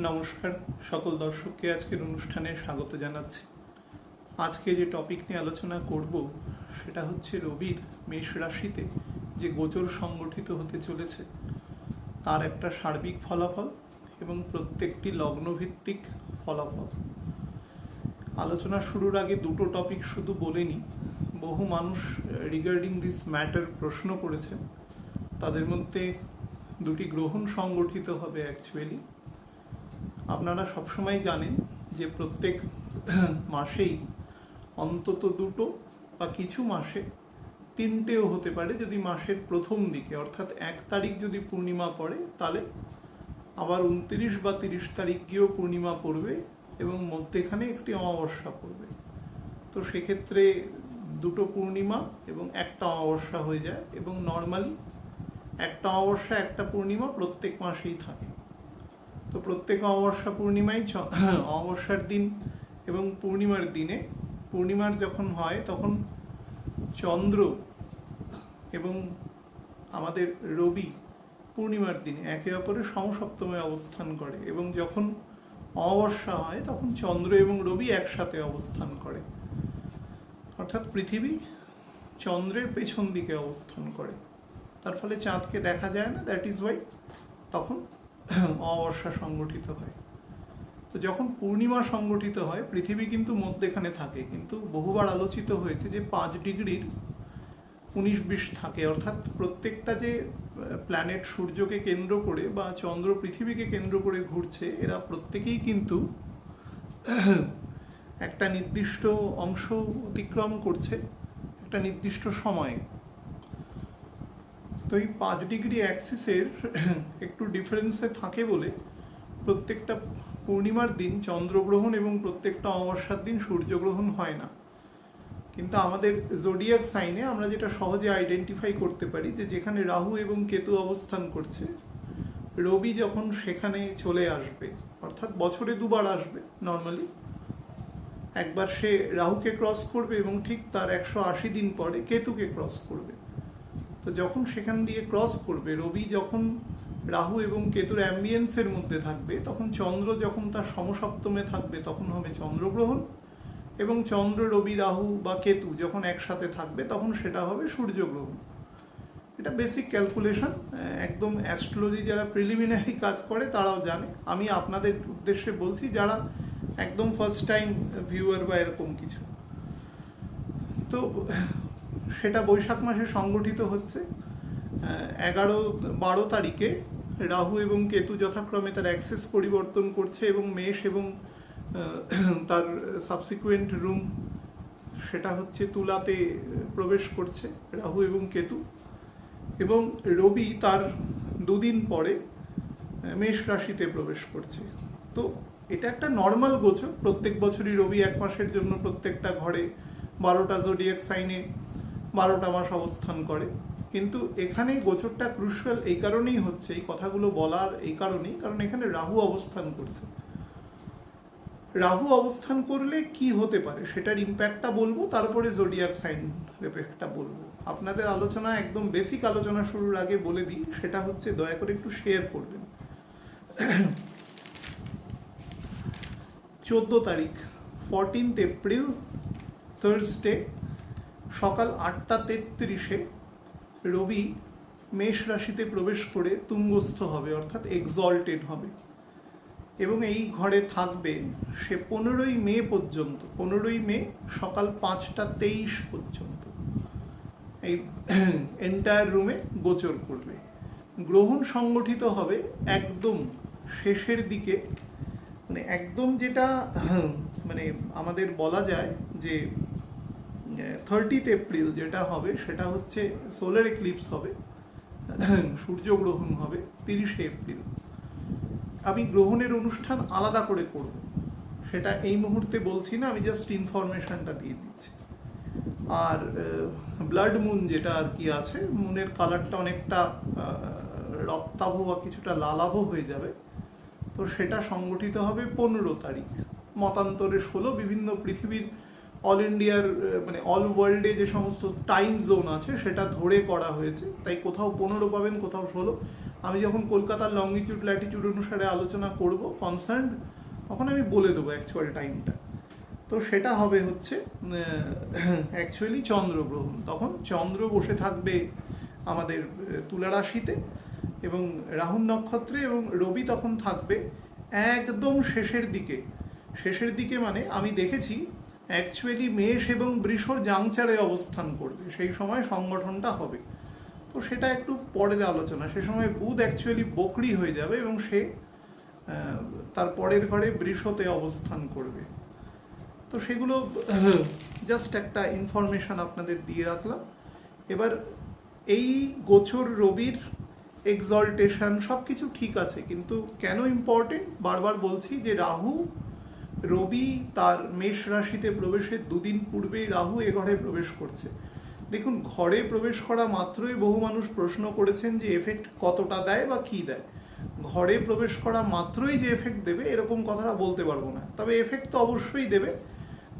নমস্কার সকল দর্শককে আজকের অনুষ্ঠানে স্বাগত জানাচ্ছি। আজকে যে টপিক নিয়ে আলোচনা করব সেটা হচ্ছে রবির মেষ রাশিতে যে গোচর সংগঠিত হতে চলেছে তার একটা সার্বিক ফলাফল এবং প্রত্যেকটি লগ্নভিত্তিক ফলাফল। আলোচনা শুরুর আগে দুটো টপিক শুধু বলে নিই। বহু মানুষ রিগার্ডিং দিস ম্যাটার প্রশ্ন করেছেন। তাদের মধ্যে দুটি গ্রহণ সংগঠিত হবে অ্যাকচুয়ালি। আপনারা সবসময় জানেন যে প্রত্যেক মাসেই অন্তত দুটো বা কিছু মাসে তিনটেও হতে পারে। যদি মাসের প্রথম দিকে অর্থাৎ 1 তারিখ যদি পূর্ণিমা পড়ে তাহলে আবার 29 বা 30 তারিখ গিয়েও পূর্ণিমা পড়বে এবং মধ্যেখানে একটি অমাবস্যা পড়বে। তো সেক্ষেত্রে দুটো পূর্ণিমা এবং একটা অমাবস্যা হয়ে যায় এবং নর্মালি একটা অমাবস্যা একটা পূর্ণিমা প্রত্যেক মাসেই থাকে। তো প্রত্যেক অমাবস্যা পূর্ণিমায় অমাবস্যার দিন এবং পূর্ণিমার দিনে পূর্ণিমার যখন হয় তখন চন্দ্র এবং আমাদের রবি পূর্ণিমার দিনে একে অপরের সমসপ্তমে অবস্থান করে এবং যখন অমাবস্যা হয় তখন চন্দ্র এবং রবি একসাথে অবস্থান করে, অর্থাৎ পৃথিবী চন্দ্রের পেছন দিকে অবস্থান করে। তার ফলে চাঁদকে দেখা যায় না, দ্যাট ইজ ওয়াই তখন অমাবস্যা সংগঠিত হয়। তো যখন পূর্ণিমা সংগঠিত হয় পৃথিবী কিন্তু মধ্যেখানে থাকে, কিন্তু বহুবার আলোচিত হয়েছে যে 5 ডিগ্রির 19-20 থাকে, অর্থাৎ প্রত্যেকটা যে প্ল্যানেট সূর্যকে কেন্দ্র করে বা চন্দ্র পৃথিবীকে কেন্দ্র করে ঘুরছে এরা প্রত্যেকেই কিন্তু একটা নির্দিষ্ট অংশ অতিক্রম করছে একটা নির্দিষ্ট সময়ে। তো এই 5 ডিগ্রি অ্যাক্সিসের একটু ডিফারেন্সে থাকে বলে প্রত্যেকটা পূর্ণিমার দিন চন্দ্রগ্রহণ এবং প্রত্যেকটা অমাবস্যার দিন সূর্যগ্রহণ হয় না। কিন্তু আমাদের জোডিয়াক সাইনে আমরা যেটা সহজে আইডেন্টিফাই করতে পারি যে যেখানে রাহু এবং কেতু অবস্থান করছে, রবি যখন সেখানে চলে আসবে, অর্থাৎ বছরে দুবার আসবে নর্মালি। একবার সে রাহুকে ক্রস করবে এবং ঠিক তার 180 দিন পরে কেতুকে ক্রস করবে। তো যখন সেখান দিয়ে ক্রস করবে, রবি যখন রাহু এবং কেতুর অ্যাম্বিয়েন্সের মধ্যে থাকবে তখন চন্দ্র যখন তার সমসপ্তমে থাকবে তখন হবে চন্দ্রগ্রহণ, এবং চন্দ্র রবি রাহু বা কেতু যখন একসাথে থাকবে তখন সেটা হবে সূর্যগ্রহণ। এটা বেসিক ক্যালকুলেশন, একদম অ্যাস্ট্রোলজি যারা প্রিলিমিনারি কাজ করে তারাও জানে। আমি আপনাদের উদ্দেশ্যে বলছি যারা একদম ফার্স্ট টাইম ভিউয়ার বা এরকম কিছু। তো সেটা বৈশাখ মাসে সংগঠিত হচ্ছে। 11-12 তারিখে রাহু এবং কেতু যথাক্রমে তার অ্যাক্সেস পরিবর্তন করছে এবং মেষ এবং তার সাবসিকুয়েন্ট রুম সেটা হচ্ছে তুলাতে প্রবেশ করছে রাহু এবং কেতু, এবং রবি তার 2 দিন পরে মেষ রাশিতে প্রবেশ করছে। তো এটা একটা নর্মাল গোচর। প্রত্যেক বছরই রবি 1 মাসের জন্য প্রত্যেকটা ঘরে 12টা জোডিয়াক সাইনে 12টা মাস অবস্থান করে। কিন্তু এখানে গোচরটা ক্রুশিয়াল এই কারণেই হচ্ছে, এই কথাগুলো বলার এই কারণেই, কারণ এখানে রাহু অবস্থান করছে। রাহু অবস্থান করলে কি হতে পারে সেটার ইম্প্যাক্টটা বলবো, তারপরে জোডিয়াক সাইন এফেক্টটা বলবো। আপনাদের আলোচনা একদম বেসিক আলোচনা শুরুর আগে বলে দিই, সেটা হচ্ছে দয়া করে একটু শেয়ার করবেন। 14 তারিখ 14 এপ্রিল থার্সডে সকাল 8:33-এ রবি মেষ রাশিতে প্রবেশ করে তুঙ্গস্থ হবে, অর্থাৎ এক্সল্টেড হবে, এবং এই ঘরে থাকবে সে 15ই মে পর্যন্ত। 15ই মে সকাল 5:23 পর্যন্ত এই এন্টায়ার রুমে গোচর করবে। গ্রহণ সংগঠিত হবে একদম শেষের দিকে, মানে একদম যেটা মানে আমাদের বলা যায় যে 30 এপ্রিল যেটা হবে সেটা হচ্ছে সোলার এক্লিপস হবে, সূর্যগ্রহণ হবে 30 এপ্রিল। আমি গ্রহণের অনুষ্ঠান আলাদা করে করব, সেটা এই মুহূর্তে বলছি না, আমি জাস্ট ইনফরমেশনটা দিয়ে দিচ্ছি। আর ব্লাড মুন যেটা আর কি আছে, মুনের কালারটা অনেকটা রক্তাভ বা কিছুটা লালাভ হয়ে যাবে। তো সেটা সংগঠিত হবে 15 তারিখ, মতান্তরে 16। বিভিন্ন পৃথিবীর অল ইন্ডিয়ার মানে অল ওয়ার্ল্ডে যে সমস্ত টাইম জোন আছে সেটা ধরে করা হয়েছে, তাই কোথাও 15 পাবেন, কোথাও 16। আমি যখন কলকাতার লংগিটিউড ল্যাটিটিউড অনুসারে আলোচনা করব কনসার্ন, তখন আমি বলে দেবো অ্যাকচুয়াল টাইমটা। তো সেটা হবে হচ্ছে অ্যাকচুয়ালি চন্দ্রগ্রহণ। তখন চন্দ্র বসে থাকবে আমাদের তুলা রাশিতে এবং রাহু নক্ষত্রে, এবং রবি তখন থাকবে একদম শেষের দিকে। শেষের দিকে মানে আমি দেখেছি অ্যাকচুয়ালি মেষ এবং বৃষর জাংচারে অবস্থান করবে, সেই সময় সংগঠনটা হবে। তো সেটা একটু পরের আলোচনা। সে সময় বুধ অ্যাকচুয়ালি বকরি হয়ে যাবে এবং সে তার পরের ঘরে বৃষতে অবস্থান করবে। তো সেগুলো জাস্ট একটা ইনফরমেশন আপনাদের দিয়ে রাখলাম। এবার এই গোচর রবির এক্সল্টেশন সব কিছু ঠিক আছে, কিন্তু কেন ইম্পর্টেন্ট বারবার বলছি যে রাহু, রবি তার মেষ রাশিতে প্রবেশের দুদিন পূর্বেই রাহু এ ঘরে প্রবেশ করছে। দেখুন, ঘরে প্রবেশ করা মাত্রই বহু মানুষ প্রশ্ন করেছেন যে এফেক্ট কতটা দেয় বা কী দেয়। ঘরে প্রবেশ করা মাত্রই যে এফেক্ট দেবে এরকম কথাটা বলতে পারবো না, তবে এফেক্ট তো অবশ্যই দেবে,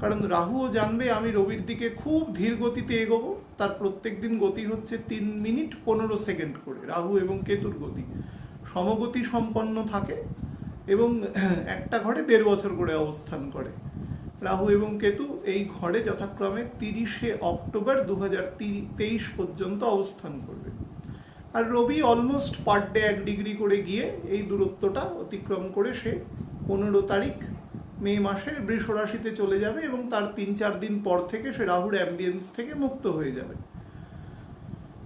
কারণ রাহুও জানবে আমি রবির দিকে খুব ধীর গতিতে এগোবো। তার প্রত্যেক দিন গতি হচ্ছে 3 মিনিট 15 সেকেন্ড করে। রাহু এবং কেতুর গতি সমগতি সম্পন্ন থাকে এবং একটা ঘরে 1.5 বছর করে অবস্থান করে। রাহু এবং কেতু এই ঘরে যথাক্রমে 30শে অক্টোবর 2023 পর্যন্ত অবস্থান করবে। আর রবি অলমোস্ট পার ডে 1 ডিগ্রি করে গিয়ে এই দূরত্বটা অতিক্রম করে সে 15 তারিখ মে মাসের বৃষ রাশিতে চলে যাবে এবং তার 3-4 দিন পর থেকে সে রাহুর অ্যাম্বিয়েন্স থেকে মুক্ত হয়ে যাবে।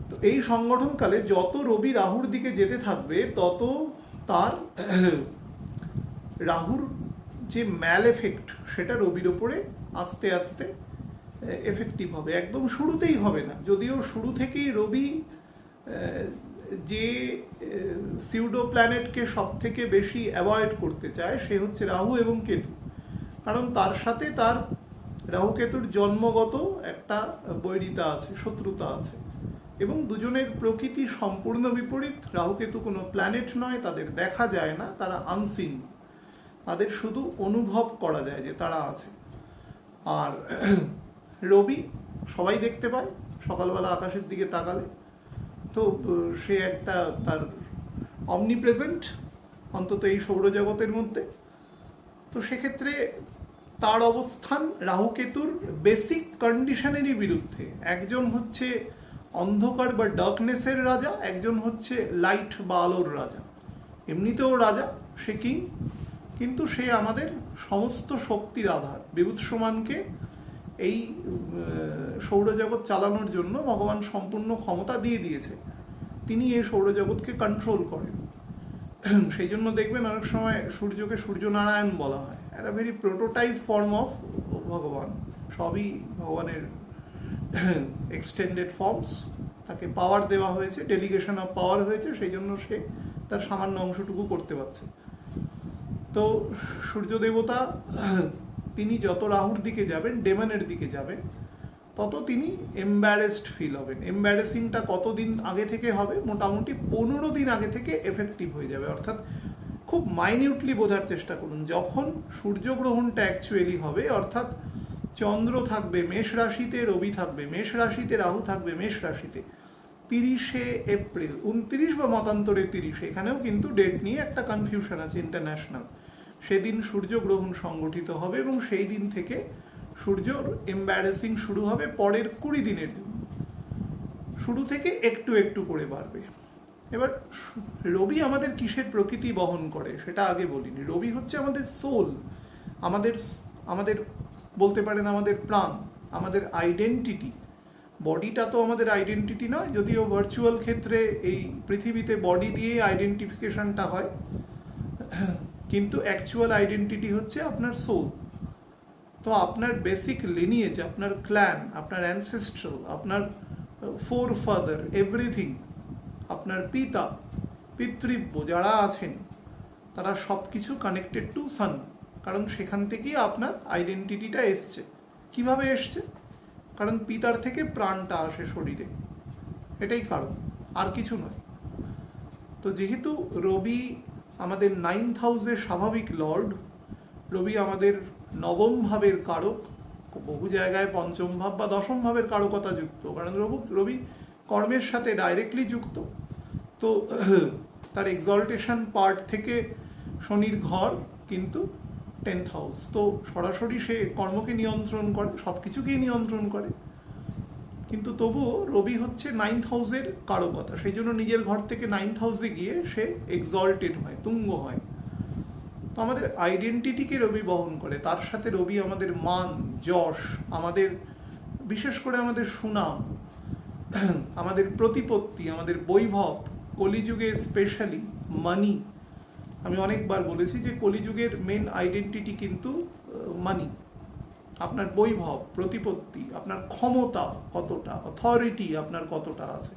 তো এই সংগঠনকালে যত রবি রাহুর দিকে যেতে থাকবে তত তার রাহুর যে ম্যাল এফেক্ট সেটা রবির ওপরে আস্তে আস্তে এফেক্টিভ হবে। একদম শুরুতেই হবে না, যদিও শুরু থেকেই রবি যে সিউডো প্ল্যানেটকে সব থেকে বেশি অ্যাভয়েড করতে চায় সে হচ্ছে রাহু এবং কেতু, কারণ তার সাথে তার রাহু কেতুর জন্মগত একটা বৈরিতা আছে, শত্রুতা আছে, এবং দুজনের প্রকৃতি সম্পূর্ণ বিপরীত। রাহু কেতু কোনো প্ল্যানেট নয়, তাদের দেখা যায় না, তারা আনসিন, তাদের শুধু অনুভব করা যায় যে তারা আছে। আর রবি সবাই দেখতে পায় সকালবেলা আকাশের দিকে তাকালে, তো সে একটা তার অমনিপ্রেজেন্ট অন্তত এই সৌরজগতের মধ্যে। তো সেক্ষেত্রে তার অবস্থান রাহু কেতুর বেসিক কন্ডিশনেরই বিরুদ্ধে। একজন হচ্ছে অন্ধকার বা ডার্কনেসের রাজা, একজন হচ্ছে লাইট বা আলোর রাজা। এমনিতেও রাজা, সে কিং, কিন্তু সে আমাদের সমস্ত শক্তির আধার। বিভূতিষ্মানকে এই সৌরজগৎ চালানোর জন্য ভগবান সম্পূর্ণ ক্ষমতা দিয়ে দিয়েছে, তিনি এই সৌরজগৎকে কন্ট্রোল করেন। সেই জন্য দেখবেন অনেক সময় সূর্যকে সূর্যনারায়ণ বলা হয়, একটা ভেরি প্রোটোটাইপ ফর্ম অফ ভগবান। সবই ভগবানের এক্সটেন্ডেড ফর্মস, তাকে পাওয়ার দেওয়া হয়েছে, ডেলিগেশন অফ পাওয়ার হয়েছে, সেই জন্য সে তার সামান্য অংশটুকু করতে পারছে। তো সূর্য দেবতা তিনি যত রাহুর দিকে যাবেন, ডেমনের দিকে যাবেন, তত তিনি এম্বারেসড ফিল হবেন। এম্বারেসিংটা কতদিন আগে থেকে হবে? মোটামুটি 15 দিন আগে থেকে এফেক্টিভ হয়ে যাবে। অর্থাৎ খুব মাইনিউটলি বোঝার চেষ্টা করুন, যখন সূর্যগ্রহণটা অ্যাকচুয়ালি হবে, অর্থাৎ চন্দ্র থাকবে মেষ রাশিতে, রবি থাকবে মেষ রাশিতে, রাহু থাকবে মেষ রাশিতে, 30শে এপ্রিল, 29 বা মতান্তরে 30, এখানেও কিন্তু ডেট নিয়ে একটা কনফিউশন আছে ইন্টারন্যাশনাল। সেদিন সূর্যগ্রহণ সংগঠিত হবে এবং সেই দিন থেকে সূর্যর এম্বারেসিং শুরু হবে পরের 20 দিনের জন্য। শুরু থেকে একটু একটু করে বাড়বে। এবার রবি আমাদের কিসের প্রকৃতি বহন করে সেটা আগে বলিনি। রবি হচ্ছে আমাদের সোল, আমাদের বলতে পারেন আমাদের প্রাণ, আমাদের আইডেন্টিটি। বডিটা তো আমাদের আইডেন্টিটি নয়, যদিও ভার্চুয়াল ক্ষেত্রে এই পৃথিবীতে বডি দিয়ে আইডেন্টিফিকেশনটা হয়, কিন্তু অ্যাকচুয়াল আইডেন্টিটি হচ্ছে আপনার সোল। তো আপনার বেসিক লিনিয়েজ, আপনার ক্ল্যান, আপনার অ্যানসেস্ট্রাল, আপনার ফোর ফাদার, এভরিথিং, আপনার পিতা, পিতৃব্য যারা আছেন তারা সব কিছু কানেক্টেড টু সান, কারণ সেখান থেকেই আপনার আইডেন্টিটিটা এসছে। কিভাবে এসছে? কারণ পিতার থেকে প্রাণটা আসে শরীরে, এটাই কারণ, আর কিছু নয়। তো যেহেতু রবি আমাদের 9th হাউসের স্বাভাবিক লর্ড, রবি আমাদের 9ম ভাবের কারক, বহু জায়গায় 5ম ভাব বা 10ম ভাবের কারকতা যুক্ত, কারণ রবি কর্মের সাথে ডাইরেক্টলি যুক্ত। তো তার এক্সল্টেশন পার্ট থেকে শনির ঘর কিন্তু 10th হাউস, তো সরাসরি সে কর্মকে নিয়ন্ত্রণ করে, সব কিছুকেই নিয়ন্ত্রণ করে, কিন্তু তবুও রবি হচ্ছে 9th হাউসের কারকতা, সেই জন্য নিজের ঘর থেকে 9th হাউসে গিয়ে সে এক্সল্টেড হয়, তুঙ্গ হয়। তো আমাদের আইডেন্টিটিকে রবি বহন করে, তার সাথে রবি আমাদের মান, যশ, আমাদের বিশেষ করে আমাদের সুনাম, আমাদের প্রতিপত্তি, আমাদের বৈভব, কলিযুগে স্পেশালি মানি। আমি অনেকবার বলেছি যে কলিযুগের মেন আইডেন্টিটি কিন্তু মানি। আপনার বৈভব, প্রতিপত্তি, আপনার ক্ষমতা কতটা, অথরিটি আপনার কতটা আছে,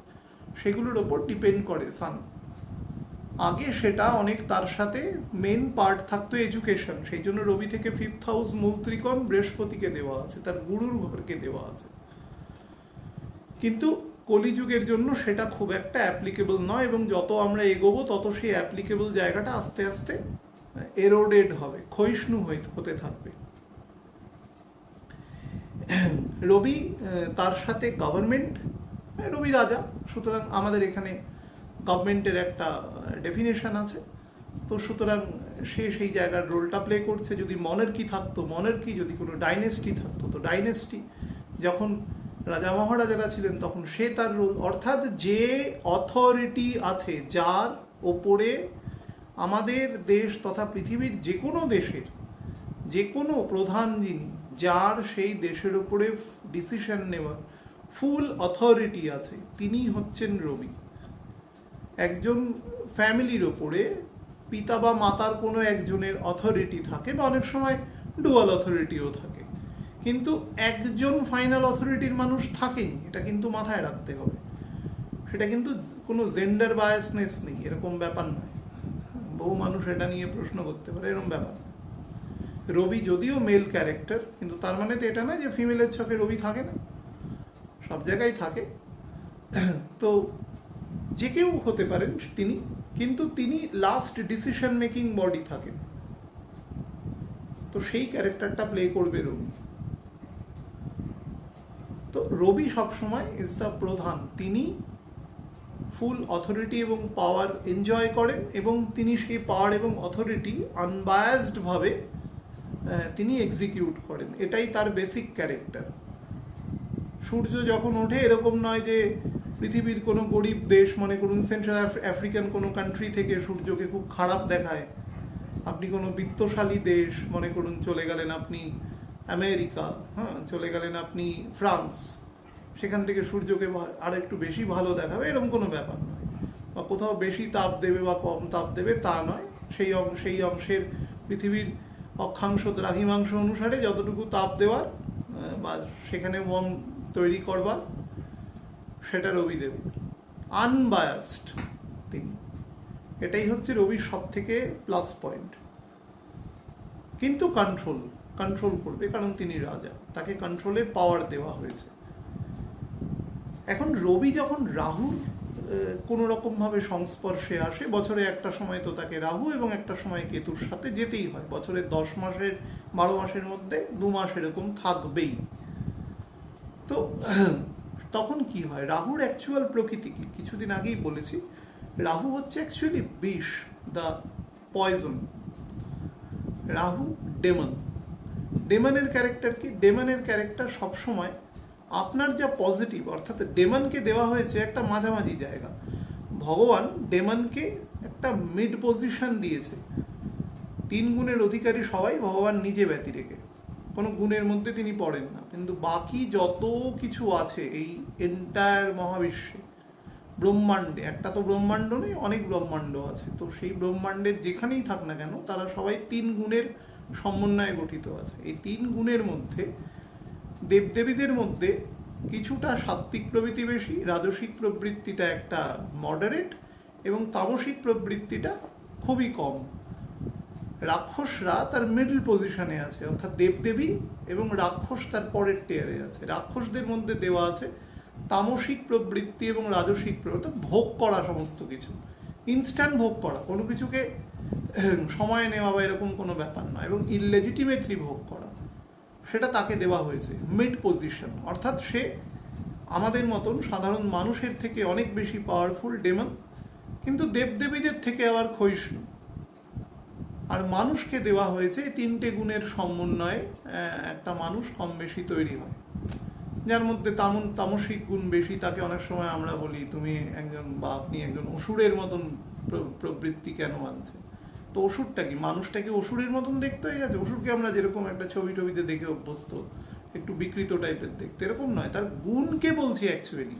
সেগুলোর ওপর ডিপেন্ড করে সান। আগে সেটা অনেক, তার সাথে মেন পার্ট থাকতো এডুকেশন, সেই জন্য রবি থেকে 5th হাউস মূল ত্রিকোণ বৃহস্পতিকে দেওয়া আছে, তার গুরুর ঘরকে দেওয়া আছে। কিন্তু কলিযুগের জন্য সেটা খুব একটা অ্যাপ্লিকেবল নয়, এবং যত আমরা এগোবো তত সেই অ্যাপ্লিকেবল জায়গাটা আস্তে আস্তে এরোডেড হবে, ক্ষয়িষ্ণু হতে থাকবে। রবি তার সাথে গভর্নমেন্ট, রবি রাজা, সুতরাং আমাদের এখানে গভর্নমেন্টের একটা ডেফিনেশন আছে, তো সুতরাং সে সেই জায়গার রোলটা প্লে করছে। যদি মনার্কি থাকতো, মনার্কি, যদি কোনো ডাইনেস্টি থাকতো তো ডাইনেস্টি, যখন রাজা মহারাজারা ছিলেন তখন সে তার রোল, অর্থাৎ যে অথরিটি আছে, যার ওপরে আমাদের দেশ তথা পৃথিবীর যে কোনো দেশের যে কোনো প্রধান যিনি, যার সেই দেশের ওপরে ডিসিশন নেওয়ার ফুল অথরিটি আছে, তিনি হচ্ছেন রবি। একজন ফ্যামিলির ওপরে পিতা বা মাতার কোনো একজনের অথরিটি থাকে, বা অনেক সময় ডুয়াল অথরিটিও থাকে, কিন্তু একজন ফাইনাল অথরিটির মানুষ থাকেনি, এটা কিন্তু মাথায় রাখতে হবে। সেটা কিন্তু কোনো জেন্ডার বায়াসনেস নেই, এরকম ব্যাপার নয়। বহু মানুষ এটা নিয়ে প্রশ্ন করতে পারে, এরকম ব্যাপার। রবি যদিও মেল ক্যারেক্টার, কিন্তু তার মানে তো এটা নয় যে ফিমেলের ছকে রবি থাকে না, সব জায়গায় থাকে। তো যে কেউ হতে পারেন তিনি, কিন্তু তিনি লাস্ট ডিসিশন মেকিং বডি থাকেন, তো সেই ক্যারেক্টারটা প্লে করবে রবি। তো রবি সবসময় ইজ দ্য প্রধান, তিনি ফুল অথরিটি এবং পাওয়ার এনজয় করেন, এবং তিনি সেই পাওয়ার এবং অথরিটি আনবায়াসডভাবে তিনি এক্সিকিউট করেন, এটাই তার বেসিক ক্যারেক্টার। সূর্য যখন ওঠে, এরকম নয় যে পৃথিবীর কোনো গরিব দেশ, মনে করুন সেন্ট্রাল আফ্রিকান কোনো কান্ট্রি থেকে সূর্যকে খুব খারাপ দেখায়, আপনি কোনো বিত্তশালী দেশ, মনে করুন চলে গেলেন আপনি আমেরিকা, চলে গেলেন আপনি ফ্রান্স, সেখান থেকে সূর্যকে আর একটু বেশি ভালো দেখাবে, এরকম কোনো ব্যাপার নয়। বা কোথাও বেশি তাপ দেবে বা কম তাপ দেবে তা নয়, সেই অংশের পৃথিবীর অক্ষাংশ দ্রাঘিমাংশ অনুসারে যতটুকু তাপ দেওয়ার বা সেখানে বম তৈরি করবার, সেটা রবি দেবে, আনবায়াসড তিনি। এটাই হচ্ছে রবির সব থেকে প্লাস পয়েন্ট। কিন্তু কন্ট্রোল করবে, কারণ তিনি রাজা, তাকে কন্ট্রোলের পাওয়ার দেওয়া হয়েছে। এখন রবি যখন রাহুর কোনো রকমভাবে সংস্পর্শে আসে, বছরে একটা সময় তো তাকে রাহু এবং একটা সময় কেতুর সাথে যেতেই হয়, বছরের 10 মাসের 12 মাসের মধ্যে 2 মাস এরকম থাকবেই। তো তখন কি হয়, রাহুর অ্যাকচুয়াল প্রকৃতি কি, কিছুদিন আগেই বলেছি, রাহু হচ্ছে অ্যাকচুয়ালি বিষ, দ্য পয়জন। রাহু ডেমন। ডেমনের ক্যারেক্টার কি, ডেমনের ক্যারেক্টার সবসময় আপনার যা পজিটিভ, অর্থাৎ ডেমনকে দেওয়া হয়েছে একটা মাঝামাঝি জায়গা। ভগবান ডেমনকে একটা মিড পজিশন দিয়েছে। 3 গুণের অধিকারী সবাই, ভগবান নিজে ব্যতি রেখে কোনো গুণের মধ্যে তিনি পড়েন না, কিন্তু বাকি যত কিছু আছে এই এন্টায়ার মহাবিশ্বে, ব্রহ্মাণ্ডে, একটা তো ব্রহ্মাণ্ড নেই, অনেক ব্রহ্মাণ্ড আছে, তো সেই ব্রহ্মাণ্ডের যেখানেই থাক না কেন, তারা সবাই 3 গুণের সমন্বয়ে গঠিত আছে। এই 3 গুণের মধ্যে দেবদেবীদের মধ্যে কিছুটা সাত্ত্বিক প্রবৃত্তি বেশি, রাজসিক প্রবৃত্তিটা একটা মডারেট, এবং তামসিক প্রবৃত্তিটা খুবই কম। রাক্ষসরা তার মিডল পজিশনে আছে, অর্থাৎ দেবদেবী এবং রাক্ষস তার পরের টিয়ারে আছে। রাক্ষসদের মধ্যে দেওয়া আছে তামসিক প্রবৃত্তি এবং রাজসিক প্রবৃত্তি, অর্থাৎ ভোগ করা সমস্ত কিছু, ইনস্ট্যান্ট ভোগ করা, কোনো কিছুকে সময় নেওয়া বা এরকম কোনো ব্যাপার নয়, এবং ইললেজিটিমেটলি ভোগ করা, সেটা তাকে দেওয়া হয়েছে মিড পজিশন। অর্থাৎ সে আমাদের মতন সাধারণ মানুষের থেকে অনেক বেশি পাওয়ারফুল ডেমন, কিন্তু দেবদেবীদের থেকে আবার ক্ষয়িষ্ণু। আর মানুষকে দেওয়া হয়েছে তিনটে গুণের সমন্বয়ে একটা মানুষ কম বেশি তৈরি হয়, যার মধ্যে তামসিক গুণ বেশি। তাকে অনেক সময় আমরা বলি তুমি একজন বা আপনি একজন অসুরের মতন প্রবৃত্তি কেন আনছে। তো অসুরটা কি, মানুষটা কি অসুরের মতন দেখতে হয়ে গেছে? অসুরকে আমরা যেরকম একটা ছবিতে দেখে অভ্যস্ত, একটু বিকৃত টাইপের দেখতে, এরকম নয়। তার গুণকে বলছি, অ্যাকচুয়ালি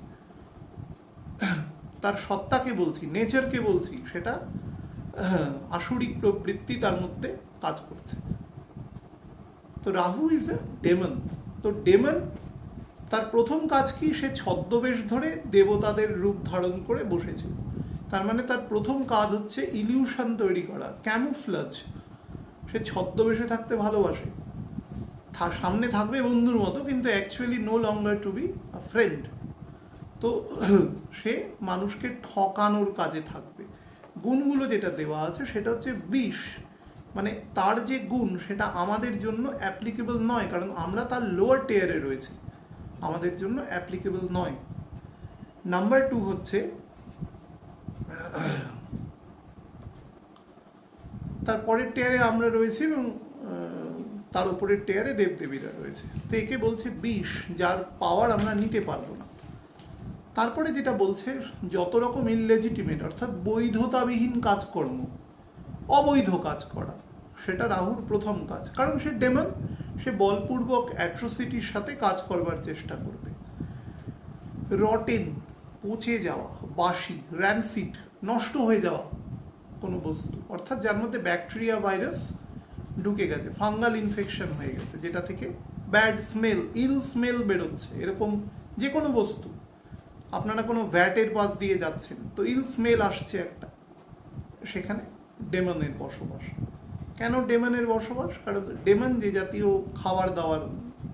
তার সত্তাকে বলছি, নেচারকে বলছি, সেটা আসুরিক প্রবৃত্তি তার মধ্যে কাজ করছে। তো রাহু ইজ এ ডেমন। তো ডেমন তার প্রথম কাজ কি? সে ছদ্মবেশ ধরে দেবতাদের রূপ ধারণ করে বসেছে। তার মানে তার প্রথম কাজ হচ্ছে ইলিউশন তৈরি করা, ক্যামুফ্লাজ। সে ছদ্মবেশে থাকতে ভালোবাসে, সামনে থাকবে বন্ধুর মতো, কিন্তু actually no longer to be a friend. তো সে মানুষকে ঠকানোর কাজে থাকবে। গুণগুলো যেটা দেওয়া আছে সেটা হচ্ছে বিষ, মানে তার যে গুণ সেটা আমাদের জন্য অ্যাপ্লিকেবল নয়, কারণ আমরা তার লোয়ার টিয়ারে রয়েছে, আমাদের জন্য অ্যাপ্লিকেবল নয়। নাম্বার 2 হচ্ছে তার পরের টিয়ারে আমরা রয়েছি এবং তার উপরের টিয়ারে দেবদেবীরা রয়েছে। তো একে বলছে বিষ, যার পাওয়ার আমরা নিতে পারবো না। তারপরে যেটা বলছে যত রকম ইনলেজিটিমেট অর্থাৎ বৈধতাবিহীন কাজকর্ম, অবৈধ কাজ করা, সেটা রাহুর প্রথম কাজ। কারণ সে ডেমন, সে বলপূর্বক অ্যাট্রোসিটির সাথে কাজ করবার চেষ্টা করবে। রটেন, পচে যাওয়া, বাসি, র্যানসিড, নষ্ট হয়ে যাওয়া কোনো বস্তু, অর্থাৎ যার মধ্যে ব্যাকটেরিয়া ভাইরাস ঢুকে গেছে, ফাঙ্গাল ইনফেকশন হয়ে গেছে, যেটা থেকে ব্যাড স্মেল, ইল স্মেল বেরোচ্ছে, এরকম যে কোনো বস্তু। আপনারা কোনো ভ্যাটের পাশ দিয়ে যাচ্ছেন, তো ইল স্মেল আসছে একটা, সেখানে ডেমনের বসবাস। কেন ডেমনের বসবাস? কারণ ডেমন যে জাতীয় খাবার দাবার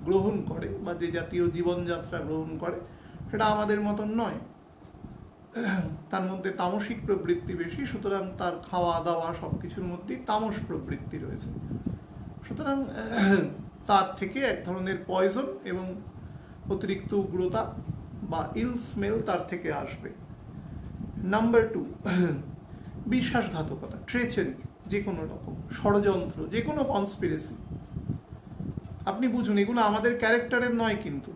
গ্রহণ করে বা যে জাতীয় জীবনযাত্রা গ্রহণ করে সেটা আমাদের মতন নয়। তার মধ্যে তামসিক প্রবৃত্তি বেশি, সুতরাং তার খাওয়া দাওয়া সব কিছুর মধ্যেই তামস প্রবৃত্তি রয়েছে। সুতরাং তার থেকে এক ধরনের পয়জন এবং অতিরিক্ত উগ্রতা বা ইল স্মেল তার থেকে আসবে। নাম্বার 2, বিশ্বাসঘাতকতা, ট্রেচারি, যে কোনো রকম ষড়যন্ত্র, যে কোনো কনস্পিরেসি। আপনি বুঝুন, এগুলো আমাদের ক্যারেক্টারের নয়, কিন্তু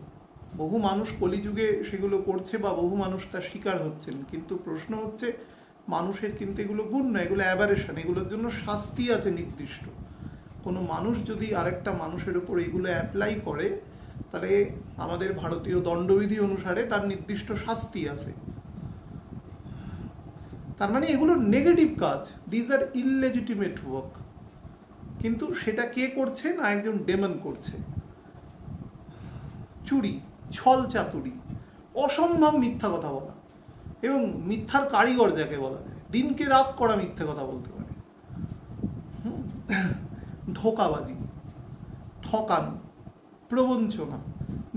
বহু মানুষ কলিযুগে সেগুলো করছে বা বহু মানুষ তার শিকার হচ্ছেন। কিন্তু প্রশ্ন হচ্ছে মানুষের কিন্তু এগুলো গুণ নয়, এগুলো অ্যাবারেশন, এগুলোর জন্য শাস্তি আছে নির্দিষ্ট। কোনো মানুষ যদি আরেকটা মানুষের উপর এগুলো অ্যাপ্লাই করে, তাহলে আমাদের ভারতীয় দণ্ডবিধি অনুসারে তার নির্দিষ্ট শাস্তি আছে। তার মানে এগুলো নেগেটিভ কাজ, দিজ আর ইললেজিটিমেট ওয়ার্ক। কিন্তু সেটা কে করছে? না, একজন ডেমন করছে। চুরি, ছল চাতুরি, অসম্ভব মিথ্যা কথা বলা, এবং মিথ্যার কারিগর যাকে বলা যায়, দিনকে রাত করা মিথ্যে কথা বলতে পারে। ধোঁকাবাজি, ঠকানো, প্রবঞ্চনা,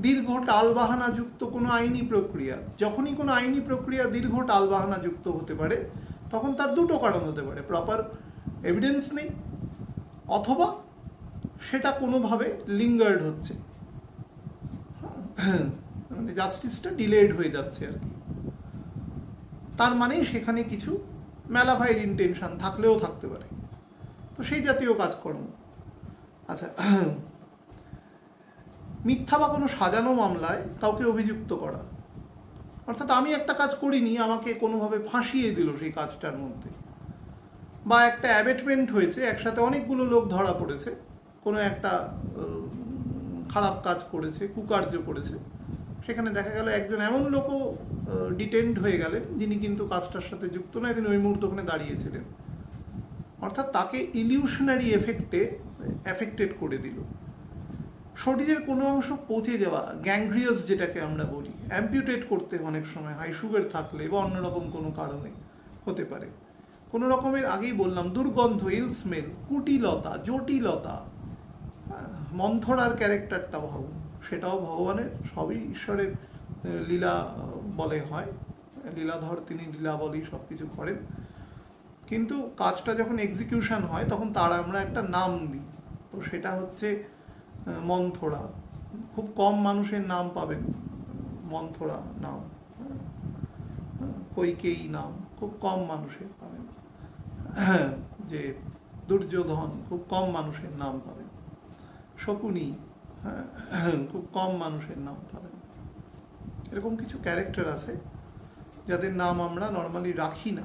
দীর্ঘ টালবাহানাযুক্ত কোনো আইনি প্রক্রিয়া। যখনই কোনো আইনি প্রক্রিয়া দীর্ঘ টালবাহানাযুক্ত হতে পারে, তখন তার দুটো কারণ হতে পারে: প্রপার এভিডেন্স নেই, অথবা সেটা কোনোভাবে লিঙ্গার্ড হচ্ছে, মানে জাস্টিসটা ডিলেড হয়ে যাচ্ছে আর কি। তার মানেই সেখানে কিছু ম্যালাফাইড ইন্টেনশন থাকলেও থাকতে পারে। তো সেই জাতীয় কাজকর্ম। আচ্ছা, মিথ্যা বা কোনো সাজানো মামলায় কাউকে অভিযুক্ত করা, অর্থাৎ আমি একটা কাজ করিনি, আমাকে কোনোভাবে ফাঁসিয়ে দিল সেই কাজটার মধ্যে। বা একটা অ্যাবেটমেন্ট হয়েছে, একসাথে অনেকগুলো লোক ধরা পড়েছে, কোনো একটা খারাপ কাজ করেছে, কুকার্য করেছে, সেখানে দেখা গেল একজন এমন লোকও ডিটেন্ড হয়ে গেলেন যিনি কিন্তু কাজটার সাথে যুক্ত নয়, তিনি ওই মুহূর্তে ওখানে দাঁড়িয়েছিলেন। অর্থাৎ তাকে ইলিউশনারি এফেক্টেড করে দিল। শরীরের কোনো অংশ পচে যাওয়া, গ্যাংগ্রিয়াস যেটাকে আমরা বলি, অ্যাম্পিউটেট করতে অনেক সময় হাই সুগার থাকলে বা অন্যরকম কোনো কারণে হতে পারে। কোনো রকমের, আগেই বললাম, দুর্গন্ধ, ইল স্মেল, কুটিলতা, জটিলতা। মন্থরার ক্যারেক্টারটা ভাবুন, সেটাও ভগবানের, সবই ঈশ্বরের লীলা বলে হয়, লীলাধর তিনি, লীলা বলেই সব কিছু করেন। কিন্তু কাজটা যখন এক্সিকিউশন হয় তখন তার আমরা একটা নাম দিই, তো সেটা হচ্ছে মন্থরা। খুব কম মানুষের নাম পাবেন মন্থরা নাম, কৈকেয়ী নাম, খুব কম মানুষের পাবেন, যে দুর্যোধন খুব কম মানুষের নাম পাবেন, শকুনি খুব কম মানুষের নাম পাবেন। এরকম কিছু ক্যারেক্টার আছে যাদের নাম আমরা নর্মালি রাখি না,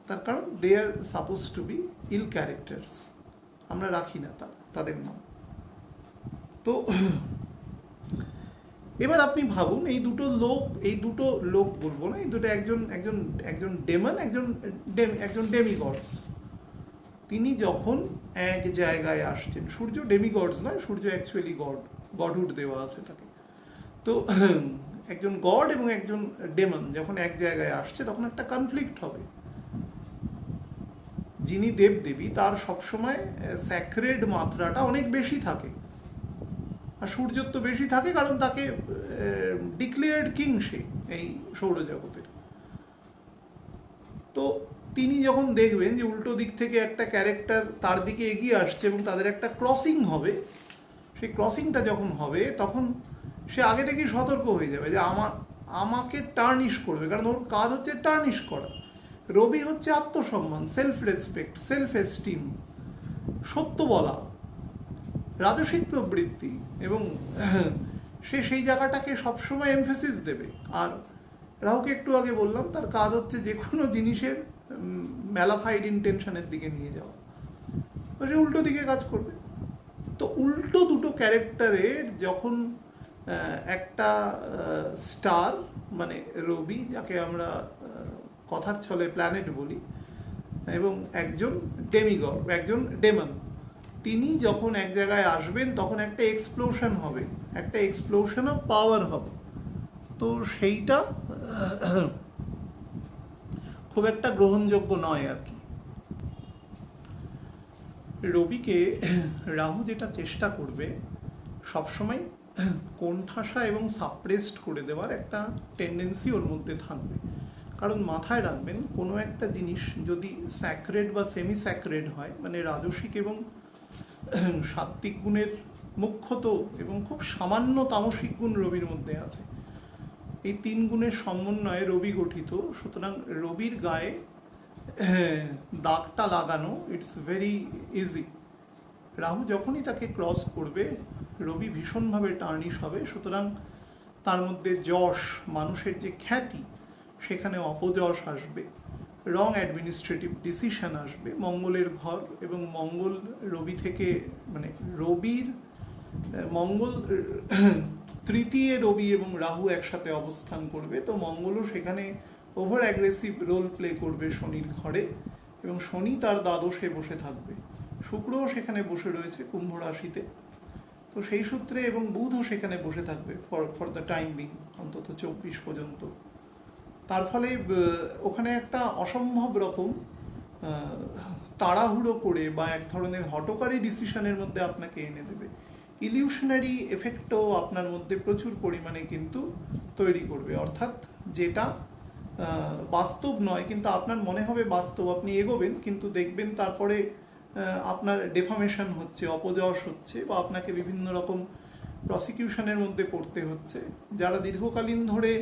তার কারণ they are suppose to be ill characters, আমরা রাখি না তাদের নাম। তো এবার আপনি ভাবুন এই দুটো লোক বলবো না, এই দুটো একজন ডেমন, একজন ডেমিগডস। তিনি যখন এক জায়গায় আসছেন, সূর্য ডেমিগডস নয়, সূর্য অ্যাকচুয়ালি গডহুড দেওয়া আছে তাকে। তো একজন গড এবং একজন ডেমন যখন এক জায়গায় আসছে তখন একটা কনফ্লিক্ট হবে। যিনি দেবদেবী তার সবসময় স্যাক্রেড মাত্রাটা অনেক বেশি থাকে, আর সূর্যর তো বেশি থাকে কারণ তাকে ডিক্লেয়ার্ড কিং সে এই সৌরজগতের। তো তিনি যখন দেখবেন যে উল্টো দিক থেকে একটা ক্যারেক্টার তার দিকে এগিয়ে আসছে এবং তাদের একটা ক্রসিং হবে, সেই ক্রসিংটা যখন হবে তখন সে আগে থেকেই সতর্ক হয়ে যাবে যে আমাকে টার্নিশ করবে, কারণ ওর কাজ হচ্ছে টার্নিশ করা। রবি হচ্ছে আত্মসম্মান, সেলফ রেসপেক্ট, সেলফ এস্টিম, সত্য বলা, রাজসিক প্রবৃত্তি, এবং সে সেই জায়গাটাকে সবসময় এমফেসিস দেবে। আর রাহুকে একটু আগে বললাম তার কাজ হচ্ছে যে কোনো জিনিসের ম্যালাফাইড ইন্টেনশনের দিকে নিয়ে যাওয়া, তো সে উল্টো দিকে কাজ করবে। তো উল্টো দুটো ক্যারেক্টারের যখন একটা স্টার মানে রবি, যাকে আমরা কথার ছলে প্ল্যানেট বলি, এবং একজন ডেমিগড, একজন ডেমন, তিনি যখন এক জায়গায় আসবেন তখন একটা এক্সপ্লোশন হবে, একটা এক্সপ্লোশন অফ পাওয়ার হবে। তো সেইটা খুব একটা গ্রহণযোগ্য নয় আর কি। রবিকে রাহু যেটা চেষ্টা করবে সবসময় কোণঠাসা এবং সাপ্রেসড করে দেওয়ার একটা টেন্ডেন্সি ওর মধ্যে থাকবে। কারণ মাথায় রাখবেন, কোনো একটা জিনিস যদি স্যাক্রেড বা সেমি স্যাক্রেড হয়, মানে রাজসিক এবং সাত্ত্বিক গুণের মুখ্যত এবং খুব সামান্য তামসিক গুণ রবির মধ্যে আছে, এই তিন গুণের সমন্বয়ে রবি গঠিত। সুতরাং রবির গায়ে দাগটা লাগানো ইটস ভেরি ইজি। রাহু যখনই তাকে ক্রস করবে রবি ভীষণভাবে টার্নিশ হবে। সুতরাং তার মধ্যে যশ, মানুষের যে খ্যাতি, সেখানে অপযশ আসবে, রং অ্যাডমিনিস্ট্রেটিভ ডিসিশন আসবে, মঙ্গলের ঘর, এবং মঙ্গল রবি থেকে, মানে রবির মঙ্গল তৃতীয় রবি এবং রাহু একসাথে অবস্থান করবে, তো মঙ্গলও সেখানে ওভার অ্যাগ্রেসিভ রোল প্লে করবে শনির ঘরে, এবং শনি তার দ্বাদশে বসে থাকবে, শুক্রও সেখানে বসে রয়েছে কুম্ভ রাশিতে। তো সেই সূত্রে, এবং বুধও সেখানে বসে থাকবে ফর দ্য টাইম বিং, অন্তত 24 পর্যন্ত। তার ফলে ওখানে একটা অসম্ভব রকম তাড়াহুড়ো করে বা এক ধরনের হঠকারী ডিসিশনের মধ্যে আপনাকে এনে দেবে। ইলিউশনারি এফেক্টও আপনার মধ্যে প্রচুর পরিমাণে কিন্তু তৈরি করবে, অর্থাৎ যেটা বাস্তব নয় কিন্তু আপনার মনে হবে বাস্তব, আপনি এগোবেন কিন্তু দেখবেন তারপরে আপনার ডেফামেশন হচ্ছে, অপযশ হচ্ছে, বা আপনাকে বিভিন্ন রকম প্রসিকিউশনের মধ্যে পড়তে হচ্ছে। যারা দীর্ঘকালীন ধরে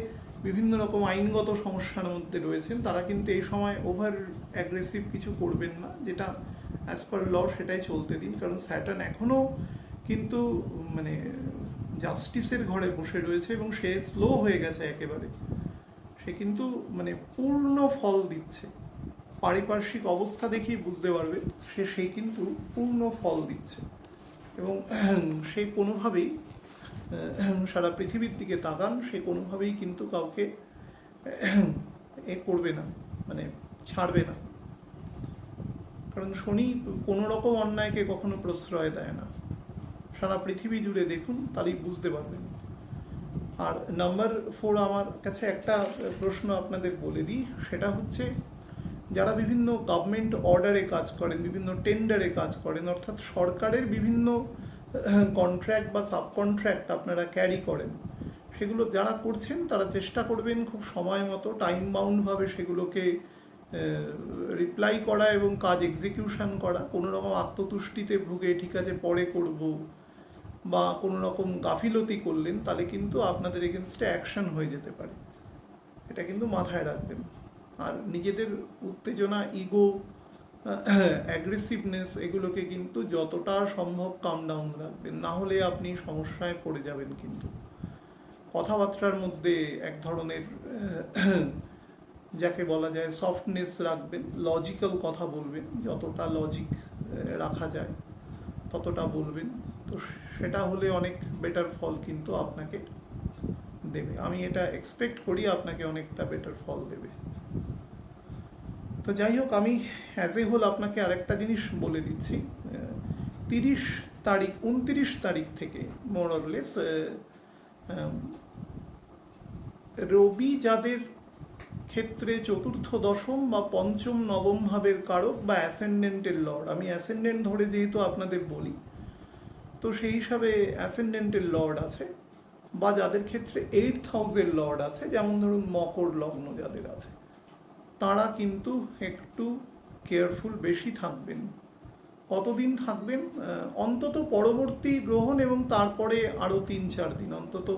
বিভিন্ন রকম আইনগত সমস্যার মধ্যে রয়েছেন তারা কিন্তু এই সময় ওভার অ্যাগ্রেসিভ কিছু করবেন না, যেটা অ্যাজ পার ল সেটাই চলতে দিন। কারণ স্যাটার্ন এখনও কিন্তু মানে জাস্টিসের ঘরে বসে রয়েছে এবং সে স্লো হয়ে গেছে একেবারে, সে কিন্তু মানে পূর্ণ ফল দিচ্ছে। পারিপার্শ্বিক অবস্থা দেখেই বুঝতে পারবে সে কিন্তু পূর্ণ ফল দিচ্ছে, এবং সে কোনোভাবেই সারা পৃথিবীর দিকে তাকান, সে কোনোভাবেই কিন্তু কাউকে করবে না, মানে ছাড়বে না। কারণ শনি কোনো রকম অন্যায়কে কখনো প্রশ্রয় দেয় না, সারা পৃথিবী জুড়ে দেখুন তাহলেই বুঝতে পারবেন। আর নাম্বার 4, আমার কাছে একটা প্রশ্ন আপনাদের বলে দিই, সেটা হচ্ছে যারা বিভিন্ন গভর্নমেন্ট অর্ডারে কাজ করেন, বিভিন্ন টেন্ডারে কাজ করেন, অর্থাৎ সরকারের বিভিন্ন কন্ট্রাক্ট বা সাবকন্ট্রাক্ট আপনারা ক্যারি করেন, সেগুলো যারা করছেন তারা চেষ্টা করবেন খুব সময় মতো টাইম বাউন্ডভাবে সেগুলোকে রিপ্লাই করা এবং কাজ এক্সিকিউশন করা। কোনো রকম আত্মতুষ্টিতে ভুগে ঠিক আছে পরে করব বা কোনো রকম গাফিলতি করলেন তাহলে কিন্তু আপনাদের এগেনস্টে অ্যাকশন হয়ে যেতে পারে, এটা কিন্তু মাথায় রাখবেন। আর নিজেদের উত্তেজনা, ইগো, অ্যাগ্রেসিভনেস এগুলোকে কিন্তু যতটা সম্ভব কাম ডাউন রাখবেন, না হলে আপনি সমস্যায় পড়ে যাবেন। কিন্তু কথাবার্তার মধ্যে এক ধরনের যাকে বলা যায় সফটনেস রাখবেন, লজিক্যাল কথা বলবেন, যতটা লজিক রাখা যায় ততটা বলবেন। তো সেটা হলে অনেক বেটার ফল কিন্তু আপনাকে দেবে। আমি এটা এক্সপেক্ট করি আপনাকে অনেকটা বেটার ফল দেবে। তো যাই হোক, আমি অ্যাজ এ হোল আপনাকে আরেকটা জিনিস বলে দিচ্ছি। 29 তারিখ থেকে মোরলেস রবি যাদের ক্ষেত্রে চতুর্থ, দশম বা পঞ্চম, নবম ভাবের কারক বা অ্যাসেন্ডেন্টের লর্ড, আমি অ্যাসেন্ডেন্ট ধরে যেহেতু আপনাদের বলি, তো সেই হিসাবে অ্যাসেন্ডেন্টের লর্ড আছে, বা যাদের ক্ষেত্রে 8th হাউসের লর্ড আছে, যেমন ধরুন মকর লগ্ন যাদের আছে, তারা কিন্তু একটু কেয়ারফুল বেশি থাকবেন। কতদিন থাকবেন? অন্তত পরবর্তী গ্রহণ এবং তারপরে আরও 3-4 দিন, অন্তত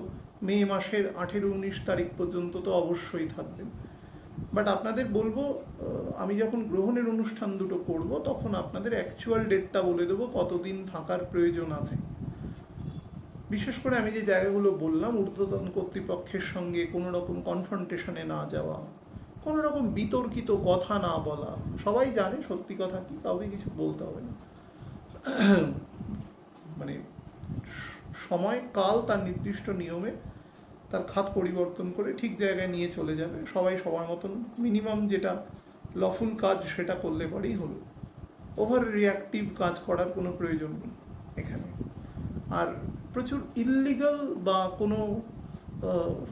মে মাসের 18-19 তারিখ পর্যন্ত তো অবশ্যই থাকবেন। বাট আপনাদের বলবো, আমি যখন গ্রহণের অনুষ্ঠান দুটো করব তখন আপনাদের অ্যাকচুয়াল ডেটটা বলে দেবো কতদিন থাকার প্রয়োজন আছে। বিশেষ করে আমি যে জায়গাগুলো বললাম, ঊর্ধ্বতন কর্তৃপক্ষের সঙ্গে কোনো রকম কনফ্রন্টেশনে না যাওয়া, কোনো রকম বিতর্কিত কথা না বলা, সবাই জানে সত্যি কথা কি, কাউকে কিছু বলতে হবে না। মানে সময় কাল তার নির্দিষ্ট নিয়মে তার খাত পরিবর্তন করে ঠিক জায়গায় নিয়ে চলে যাবে, সবাই সবার মতন মিনিমাম যেটা লফুল কাজ সেটা করলে পরেই হলো। ওভার রিয়াক্টিভ কাজ করার কোনো প্রয়োজন নেই এখানে। আর প্রচুর ইললিগাল বা কোনো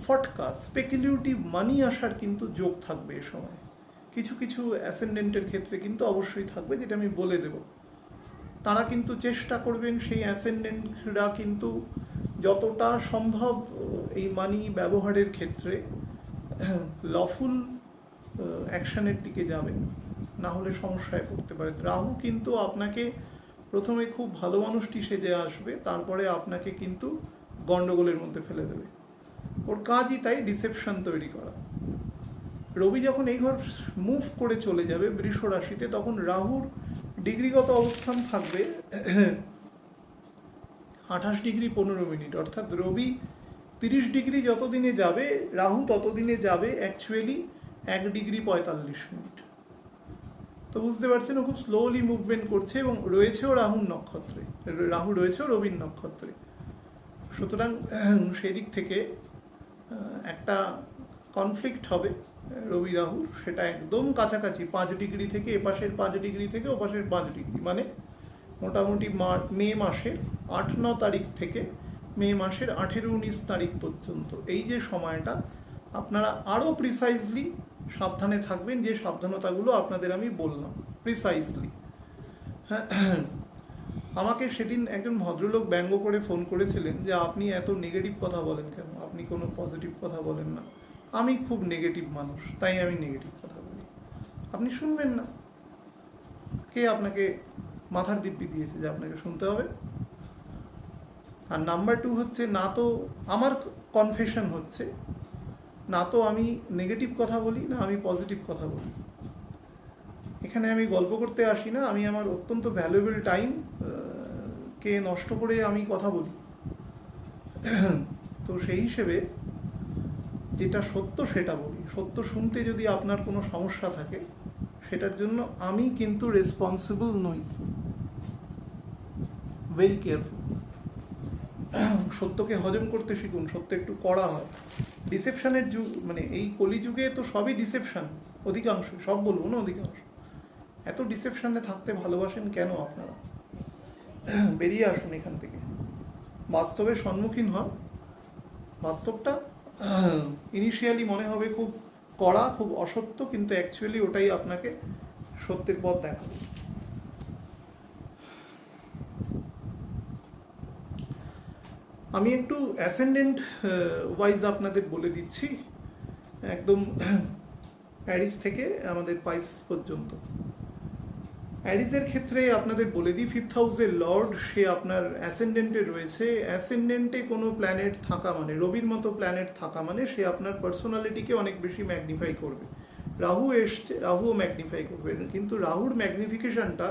ফটকা স্পেকুলেটিভ মানি আসার কিন্তু যোগ থাকবে এ সময়। কিছু কিছু অ্যাসেন্ডেন্টের ক্ষেত্রে কিন্তু অবশ্যই থাকবে, যেটা আমি বলে দেব। তারা কিন্তু চেষ্টা করবেন, সেই অ্যাসেন্ডেন্টরা কিন্তু যতটা সম্ভব এই মানি ব্যবহারের ক্ষেত্রে লফুল অ্যাকশনের দিকে যাবেন, না হলে সমস্যায় পড়তে পারে। রাহু কিন্তু আপনাকে প্রথমে খুব ভালো মানুষটি সেজে আসবে, তারপরে আপনাকে কিন্তু গন্ডগোলের মধ্যে ফেলে দেবে। ওর কাজই তাই, ডিসেপশন তৈরি করা। রবি যখন এই ঘর মুভ করে চলে যাবে বৃষ রাশিতে, তখন রাহুর ডিগ্রিগত অবস্থান থাকবে 28 ডিগ্রি 15 মিনিট, অর্থাৎ রবি 30 ডিগ্রি যতদিনে যাবে, রাহু ততদিনে যাবে অ্যাকচুয়ালি 1 ডিগ্রি 45 মিনিট। তো বুঝতে পারছেন, ও খুব স্লোলি মুভমেন্ট করছে এবং রয়েছেও রাহুর নক্ষত্রে, রাহু রয়েছেও রবির নক্ষত্রে। সুতরাং সেদিক থেকে একটা কনফ্লিক্ট হবে রবি রাহু, সেটা একদম কাছাকাছি 5 ডিগ্রি থেকে, এপাশের 5 ডিগ্রি থেকে ওপাশের 5 ডিগ্রি, মানে মোটামুটি মে মাসের 8-9 তারিখ থেকে মে মাসের 18-19 তারিখ পর্যন্ত এই যে সময়টা, আপনারা আরও প্রিসাইজলি সাবধানে থাকবেন, যে সাবধানতাগুলো আপনাদের আমি বললাম প্রিসাইজলি। আমাকে সেদিন একজন ভদ্রলোক ব্যঙ্গ করে ফোন করেছিলেন যে আপনি এত নেগেটিভ কথা বলেন কেন, আপনি কোনো পজিটিভ কথা বলেন না। আমি খুব নেগেটিভ মানুষ, তাই আমি নেগেটিভ কথা বলি। আপনি শুনবেন না, কে আপনাকে মাথার দিব্যি দিয়েছে যে আপনাকে শুনতে হবে? আর নাম্বার 2 হচ্ছে, না তো আমার কনফেশন হচ্ছে, না তো আমি নেগেটিভ কথা বলি, না আমি পজিটিভ কথা বলি। এখানে আমি গল্প করতে আসি না, আমি আমার অত্যন্ত ভ্যালুয়েবল টাইম কে নষ্ট করে আমি কথা বলি। তো সেই হিসেবে যেটা সত্য সেটা বলি। সত্য শুনতে যদি আপনার কোনো সমস্যা থাকে, সেটার জন্য আমি কিন্তু রেসপন্সিবল নই। Very careful. সত্যকে হজম করতে শিখুন, সত্য একটু কড়া হয়। ডিসেপশনের যুগ, মানে এই কলিযুগে তো সবই ডিসেপশন, অধিকাংশ, সব বলবো না, অধিকাংশ। এত ডিসেপশনে থাকতে ভালোবাসেন কেন আপনারা? বেরিয়ে আসুন এখান থেকে, বাস্তবের সম্মুখীন হন। বাস্তবটা ইনিশিয়ালি মনে হবে খুব কড়া, খুব অসত্য, কিন্তু অ্যাকচুয়ালি ওটাই আপনাকে সত্যের পথ দেখাবে। আমি একটু অ্যাসেন্ডেন্ট ওয়াইজ আপনাদের বলে দিচ্ছি, একদম অ্যারিস থেকে আমাদের পাইসিস পর্যন্ত। অ্যারিসের ক্ষেত্রে আপনাদের বলে দিই, 5th হাউসের লর্ড সে আপনার অ্যাসেন্ডেন্টে রয়েছে। অ্যাসেন্ডেন্টে কোনো প্ল্যানেট থাকা মানে, রবির মতো প্ল্যানেট থাকা মানে, সে আপনার পার্সোনালিটিকে অনেক বেশি ম্যাগনিফাই করবে। রাহু এসছে, রাহুও ম্যাগনিফাই করবে, কিন্তু রাহুর ম্যাগনিফিকেশনটা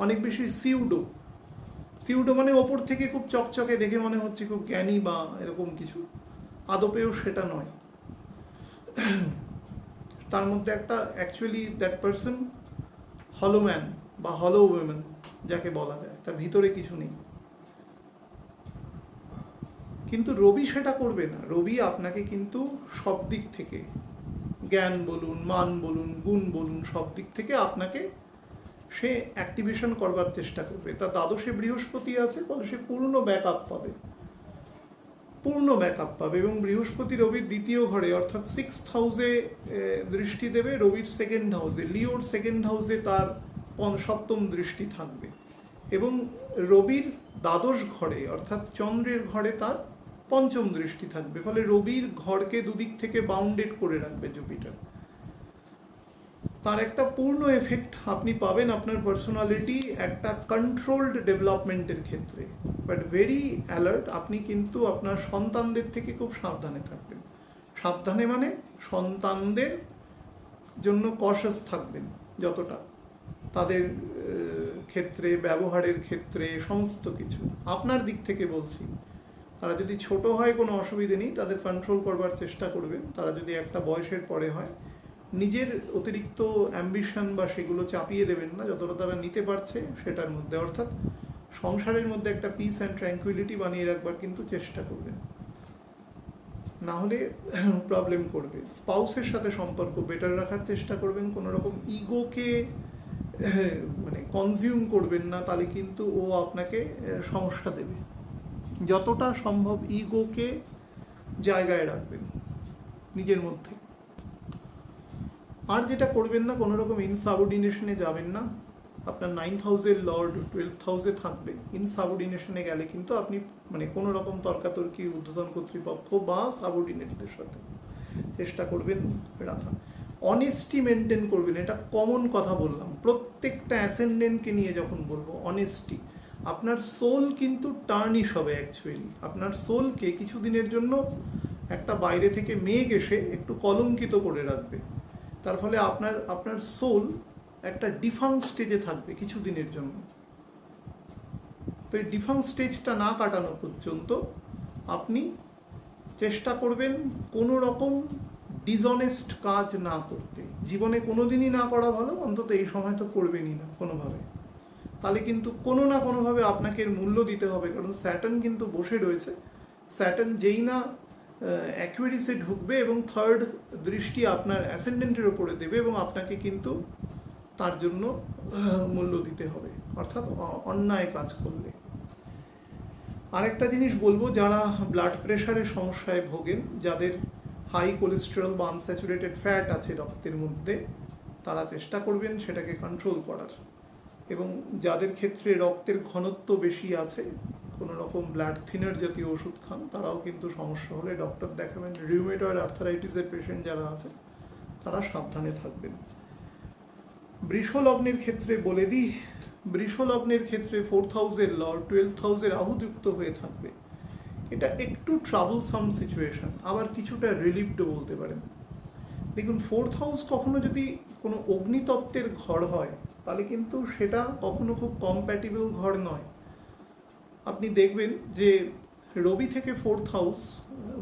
অনেক বেশি সিউডো মানে ওপর থেকে খুব চকচকে দেখে মনে হচ্ছে খুব জ্ঞানী বা এরকম কিছু, আদপেও সেটা নয়। তার মধ্যে একটা অ্যাকচুয়ালি দ্যাট পারসন হলো ম্যান বা হলো উইমেন যাকে বলা যায়, তার ভিতরে কিছু নেই। কিন্তু রবি সেটা করবে না। রবি আপনাকে কিন্তু সব দিক থেকে, জ্ঞান বলুন, মান বলুন, গুণ বলুন, সব দিক থেকে আপনাকে সে অ্যাক্টিভেশন করবার চেষ্টা করবে। তার দ্বাদশে বৃহস্পতি আছে, ফলে সে পূর্ণ ব্যাকআপ পাবে, এবং বৃহস্পতি রবির দ্বিতীয় ঘরে অর্থাৎ 6th হাউসে দৃষ্টি দেবে, রবির সেকেন্ড হাউসে, লিওর সেকেন্ড হাউসে তার সপ্তম দৃষ্টি থাকবে, এবং রবির দ্বাদশ ঘরে অর্থাৎ চন্দ্রের ঘরে তার পঞ্চম দৃষ্টি থাকবে। ফলে রবির ঘরকে দুদিক থেকে বাউন্ডেড করে রাখবে জুপিটার। তার একটা পূর্ণ এফেক্ট আপনি পাবেন আপনার পার্সোনালিটি একটা কন্ট্রোলড ডেভেলপমেন্টের ক্ষেত্রে, বাট ভেরি অ্যালার্ট। আপনি কিন্তু আপনার সন্তানদের থেকে খুব সাবধানে থাকবেন। সাবধানে মানে সন্তানদের জন্য কশাস থাকবেন যতটা, তাদের ক্ষেত্রে, ব্যবহারের ক্ষেত্রে, সমস্ত কিছু আপনার দিক থেকে বলছি। তারা যদি ছোট হয় কোনো অসুবিধে নেই, তাদের কন্ট্রোল করবার চেষ্টা করবেন। তারা যদি একটা বয়সের পরে হয়, নিজের অতিরিক্ত অ্যাম্বিশন বা সেগুলো চাপিয়ে দেবেন না, যতটা তারা নিতে পারছে সেটার মধ্যে, অর্থাৎ সংসারের মধ্যে একটা পিস অ্যান্ড ট্র্যাঙ্কুইলিটি বানিয়ে রাখবার কিন্তু চেষ্টা করবেন, না হলে প্রবলেম করবে। স্পাউসের সাথে সম্পর্ক বেটার রাখার চেষ্টা করবেন, কোনো রকম ইগোকে মানে কনজিউম করবেন না, তাহলে কিন্তু ও আপনাকে সমস্যা দেবে। যতটা সম্ভব ইগোকে জায়গায় রাখবেন নিজের মধ্যে। আর যেটা করবেন না, কোনো রকম ইনসাবঅর্ডিনেশনে যাবেন না। আপনার 9th হাউসের লর্ড 12th হাউসে থাকবে, ইনসাবঅর্ডিনেশনে গেলে কিন্তু আপনি মানে কোনো রকম তর্কাতর্কি ঊর্ধ্বতন কর্তৃপক্ষ বা সাবঅর্ডিনেটদের সাথে চেষ্টা করবেন রাখা। অনেস্টি মেনটেন করবেন, এটা কমন কথা বললাম, প্রত্যেকটা অ্যাসেন্ডেন্টকে নিয়ে যখন বলবো অনেস্টি। আপনার সোল কিন্তু টার্নিশ হবে অ্যাকচুয়ালি, আপনার সোলকে কিছুদিনের জন্য একটা বাইরে থেকে মেঘ এসে একটু কলঙ্কিত করে রাখবে। তার ফলে আপনার সোল একটা ডিফাং স্টেজে থাকবে কিছুদিনের জন্য। তো এই ডিফাং স্টেজটা না কাটানো পর্যন্ত আপনি চেষ্টা করবেন কোনো রকম ডিসঅনেস্ট কাজ না করতে। জীবনে কোনো দিনই না করা ভালো, অন্তত এই সময় তো করবেনই না কোনোভাবে। তাহলে কিন্তু কোনো না কোনোভাবে আপনাকে এর মূল্য দিতে হবে, কারণ স্যাটার্ন কিন্তু বসে রয়েছে। স্যাটার্ন যেই না অ্যাকুয়ারিসে ঢুকবে এবং থার্ড দৃষ্টি আপনার অ্যাসেন্ডেন্টের ওপরে দেবে, এবং আপনাকে কিন্তু তার জন্য মূল্য দিতে হবে, অর্থাৎ অন্যায় কাজ করলে। আরেকটা জিনিস বলবো, যারা ব্লাড প্রেশারের সমস্যায় ভোগেন, যাদের হাই কোলেস্টেরল বা আনস্যাচুরেটেড ফ্যাট আছে রক্তের মধ্যে, তারা চেষ্টা করবেন সেটাকে কন্ট্রোল করার। এবং যাদের ক্ষেত্রে রক্তের ঘনত্ব বেশি আছে, কোনো রকম ব্লাড থিনার জাতীয় ওষুধ খান, তারাও কিন্তু সমস্যা হলে ডক্টর দেখাবেন। রিউমেটয়েড আর্থারাইটিসের পেশেন্ট যারা আছে, তারা সাবধানে থাকবেন। বৃষ লগ্নের ক্ষেত্রে বলে দিই, বৃষ লগ্নের ক্ষেত্রে 4th হাউসের লর্ড 12th হাউসে রাহুযুক্ত হয়ে থাকবে। এটা একটু ট্রাবলসাম সিচুয়েশন, আবার কিছুটা রিলিফডও বলতে পারেন। দেখুন, 4th হাউস কখনো যদি কোনো অগ্নিতত্ত্বের ঘর হয়, তাহলে কিন্তু সেটা কখনো খুব কম্প্যাটিবল ঘর নয়। আপনি দেখবেন যে রবি থেকে 4th হাউস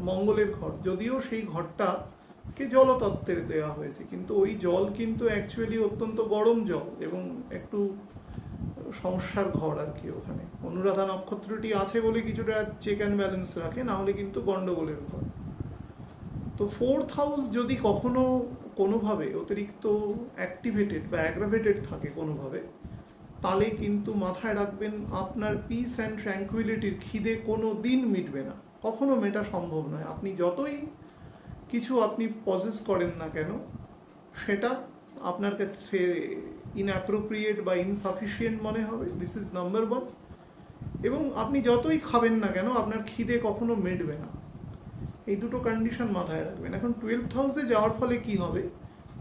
মঙ্গলের ঘর, যদিও সেই ঘরটাকে জলতত্ত্বের দেওয়া হয়েছে, কিন্তু ওই জল কিন্তু অ্যাকচুয়ালি অত্যন্ত গরম জল এবং একটু সমস্যার ঘর আর কি। ওখানে অনুরাধা নক্ষত্রটি আছে বলে কিছুটা চেক অ্যান্ড ব্যালেন্স রাখে, না হলে কিন্তু গন্ডগোলের ঘর। তো 4th হাউস যদি কখনো কোনোভাবে অতিরিক্ত অ্যাক্টিভেটেড বা অ্যাগ্রাভেটেড থাকে কোনোভাবে, তাহলে কিন্তু মাথায় রাখবেন আপনার পিস অ্যান্ড ট্র্যাঙ্কুইলিটির খিদে কোনো দিন মিটবে না, কখনো মেটা সম্ভব নয়। আপনি যতই কিছু আপনি পজেস করেন না কেন, সেটা আপনার কাছে ইনঅ্যাপ্রোপ্রিয়েট বা ইনসাফিসিয়েন্ট মনে হবে, দিস ইজ নাম্বার 1। এবং আপনি যতই খাবেন না কেন, আপনার খিদে কখনো মিটবে না। এই দুটো কন্ডিশন মাথায় রাখবেন। এখন 12th হাউসে যাওয়ার ফলে কি হবে,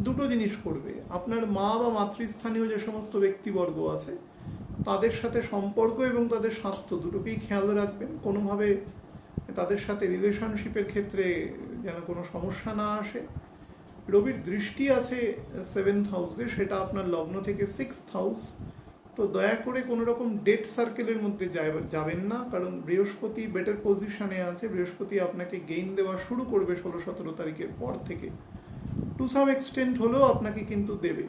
দুটো জিনিস করবে। আপনার মা বা মাতৃস্থানীয় যে সমস্ত ব্যক্তিবর্গ আছে, তাদের সাথে সম্পর্ক এবং তাদের স্বাস্থ্য দুটোকেই খেয়াল রাখবেন। কোনোভাবে তাদের সাথে রিলেশনশিপের ক্ষেত্রে যেন কোনো সমস্যা না আসে। রবির দৃষ্টি আছে 7th হাউসে, সেটা আপনার লগ্ন থেকে 6th হাউস। তো দয়া করে কোনো রকম ডেট সার্কেলের মধ্যে যাবেন না, কারণ বৃহস্পতি বেটার পজিশনে আছে। বৃহস্পতি আপনাকে গেইন দেওয়া শুরু করবে 16-17 তারিখের পর থেকে। টু সাম এক্সটেন্ট হলেও আপনাকে কিন্তু দেবে।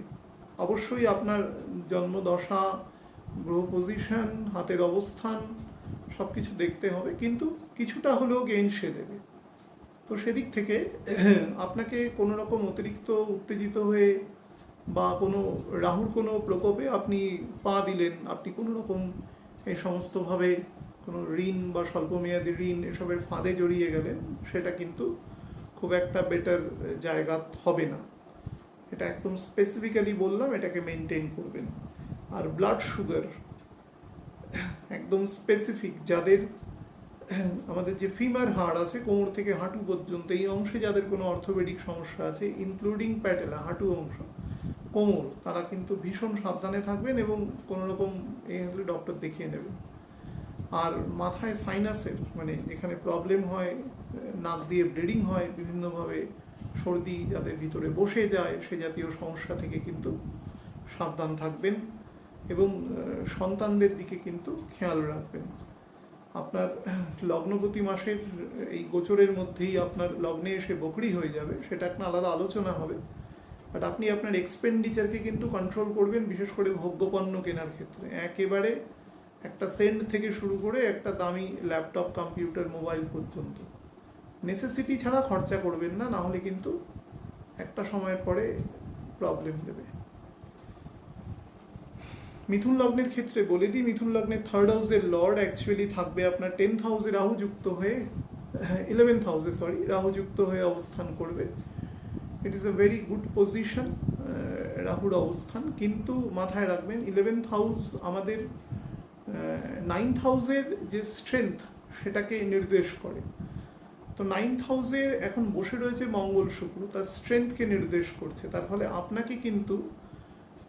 অবশ্যই আপনার জন্মদশা, গ্রহ পজিশন, হাতের অবস্থান সব কিছু দেখতে হবে, কিন্তু কিছুটা হলেও গেইন সে দেবে। তো সেদিক থেকে আপনাকে কোনো রকম অতিরিক্ত উত্তেজিত হয়ে বা কোনো রাহুর কোনো প্রকোপে আপনি পা দিলেন, আপনি কোনো রকম এই সমস্তভাবে কোনো ঋণ বা স্বল্পমেয়াদী ঋণ এসবের ফাঁদে জড়িয়ে গেলেন, সেটা কিন্তু খুব একটা বেটার জায়গা হবে না। এটা একদম স্পেসিফিক্যালি বললাম, এটাকে মেনটেন করবেন। আর ব্লাড সুগার একদম স্পেসিফিক, যাদের আমাদের যে ফিমার হাড় আছে কোমর থেকে হাঁটু পর্যন্ত, এই অংশে যাদের কোনো অর্থোপেডিক সমস্যা আছে, ইনক্লুডিং প্যাটেলা, হাঁটু অংশ, কোমর, তারা কিন্তু ভীষণ সাবধানে থাকবেন এবং কোনো রকম এই হলে ডক্টর দেখিয়ে নেবেন। আর মাথায় সাইনাসের মানে যেখানে প্রবলেম হয়, নাক দিয়ে ব্লিডিং হয় বিভিন্নভাবে, সর্দি যাদের ভিতরে বসে যায়, সে জাতীয় সমস্যা থেকে কিন্তু সাবধান থাকবেন এবং সন্তানদের দিকে কিন্তু খেয়াল রাখবেন। আপনার লগ্নপতি মাসের এই গোচরের মধ্যেই আপনার লগ্নে এসে বকরি হয়ে যাবে, সেটা একটা আলাদা আলোচনা হবে। বাট আপনি আপনার এক্সপেন্ডিচারকে কিন্তু কন্ট্রোল করবেন, বিশেষ করে ভোগ্যপণ্য কেনার ক্ষেত্রে। একেবারে একটা সেন্ট থেকে শুরু করে একটা দামি ল্যাপটপ, কম্পিউটার, মোবাইল পর্যন্ত নেসেসিটি ছাড়া খরচা করবেন না, না হলে কিন্তু একটা সময়ের পরে প্রবলেম দেবে। মিথুন লগ্নের ক্ষেত্রে বলে দিই, মিথুন লগ্নের 3rd হাউসের লর্ড অ্যাকচুয়ালি থাকবে আপনার 10th হাউসে রাহু যুক্ত হয়ে, 11th হাউসে রাহু যুক্ত হয়ে অবস্থান করবে। It is a very good position রাহুর অবস্থান, কিন্তু মাথায় রাখবেন 11th হাউস আমাদের 9th হাউসের যে স্ট্রেংথ সেটাকে নির্দেশ করে। তো 9th হাউসে এখন বসে রয়েছে মঙ্গল শুক্র, তার স্ট্রেংথকে নির্দেশ করছে। তার ফলে আপনাকে কিন্তু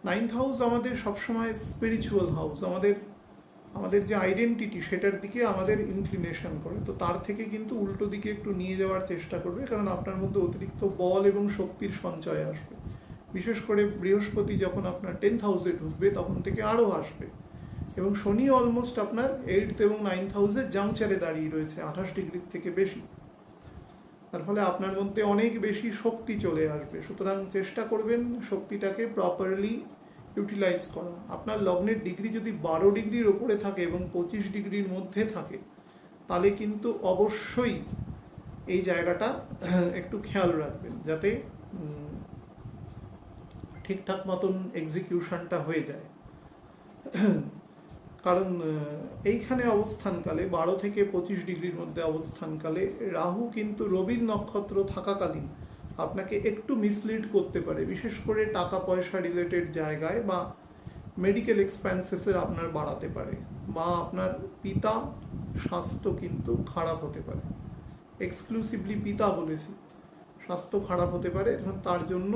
9th হাউস আমাদের সবসময় স্পিরিচুয়াল হাউস, আমাদের যে আইডেন্টিটি সেটার দিকে আমাদের ইনক্লিনেশন করে। তো তার থেকে কিন্তু উল্টো দিকে একটু নিয়ে যাওয়ার চেষ্টা করবে, কারণ আপনার মধ্যে অতিরিক্ত বল এবং শক্তির সঞ্চয় আসবে। বিশেষ করে বৃহস্পতি যখন আপনার 10th হাউসে ঢুকবে তখন থেকে আরও আসবে। এবং শনি অলমোস্ট আপনার 8th এবং 9th হাউসে জাংচারে দাঁড়িয়ে রয়েছে 28 ডিগ্রির থেকে বেশি। তার ফলে আপনার মধ্যে অনেক বেশি শক্তি চলে আসবে। সুতরাং চেষ্টা করবেন শক্তিটাকে প্রপারলি ইউটিলাইজ করা। আপনার লগ্নের ডিগ্রি যদি 12 ডিগ্রির ওপরে থাকে এবং 25 ডিগ্রির মধ্যে থাকে, তাহলে কিন্তু অবশ্যই এই জায়গাটা একটু খেয়াল রাখবেন, যাতে ঠিকঠাক মতন এক্সিকিউশনটা হয়ে যায়। কারণ এইখানে অবস্থানকালে 12 থেকে 25 ডিগ্রির মধ্যে অবস্থানকালে রাহু কিন্তু রবির নক্ষত্র থাকাকালীন আপনাকে একটু মিসলিড করতে পারে, বিশেষ করে টাকা পয়সা রিলেটেড জায়গায়, বা মেডিকেল এক্সপেন্সেসের আপনার বাড়াতে পারে, বা আপনার পিতা স্বাস্থ্য কিন্তু খারাপ হতে পারে। এক্সক্লুসিভলি পিতা বলেছি, স্বাস্থ্য খারাপ হতে পারে। তার জন্য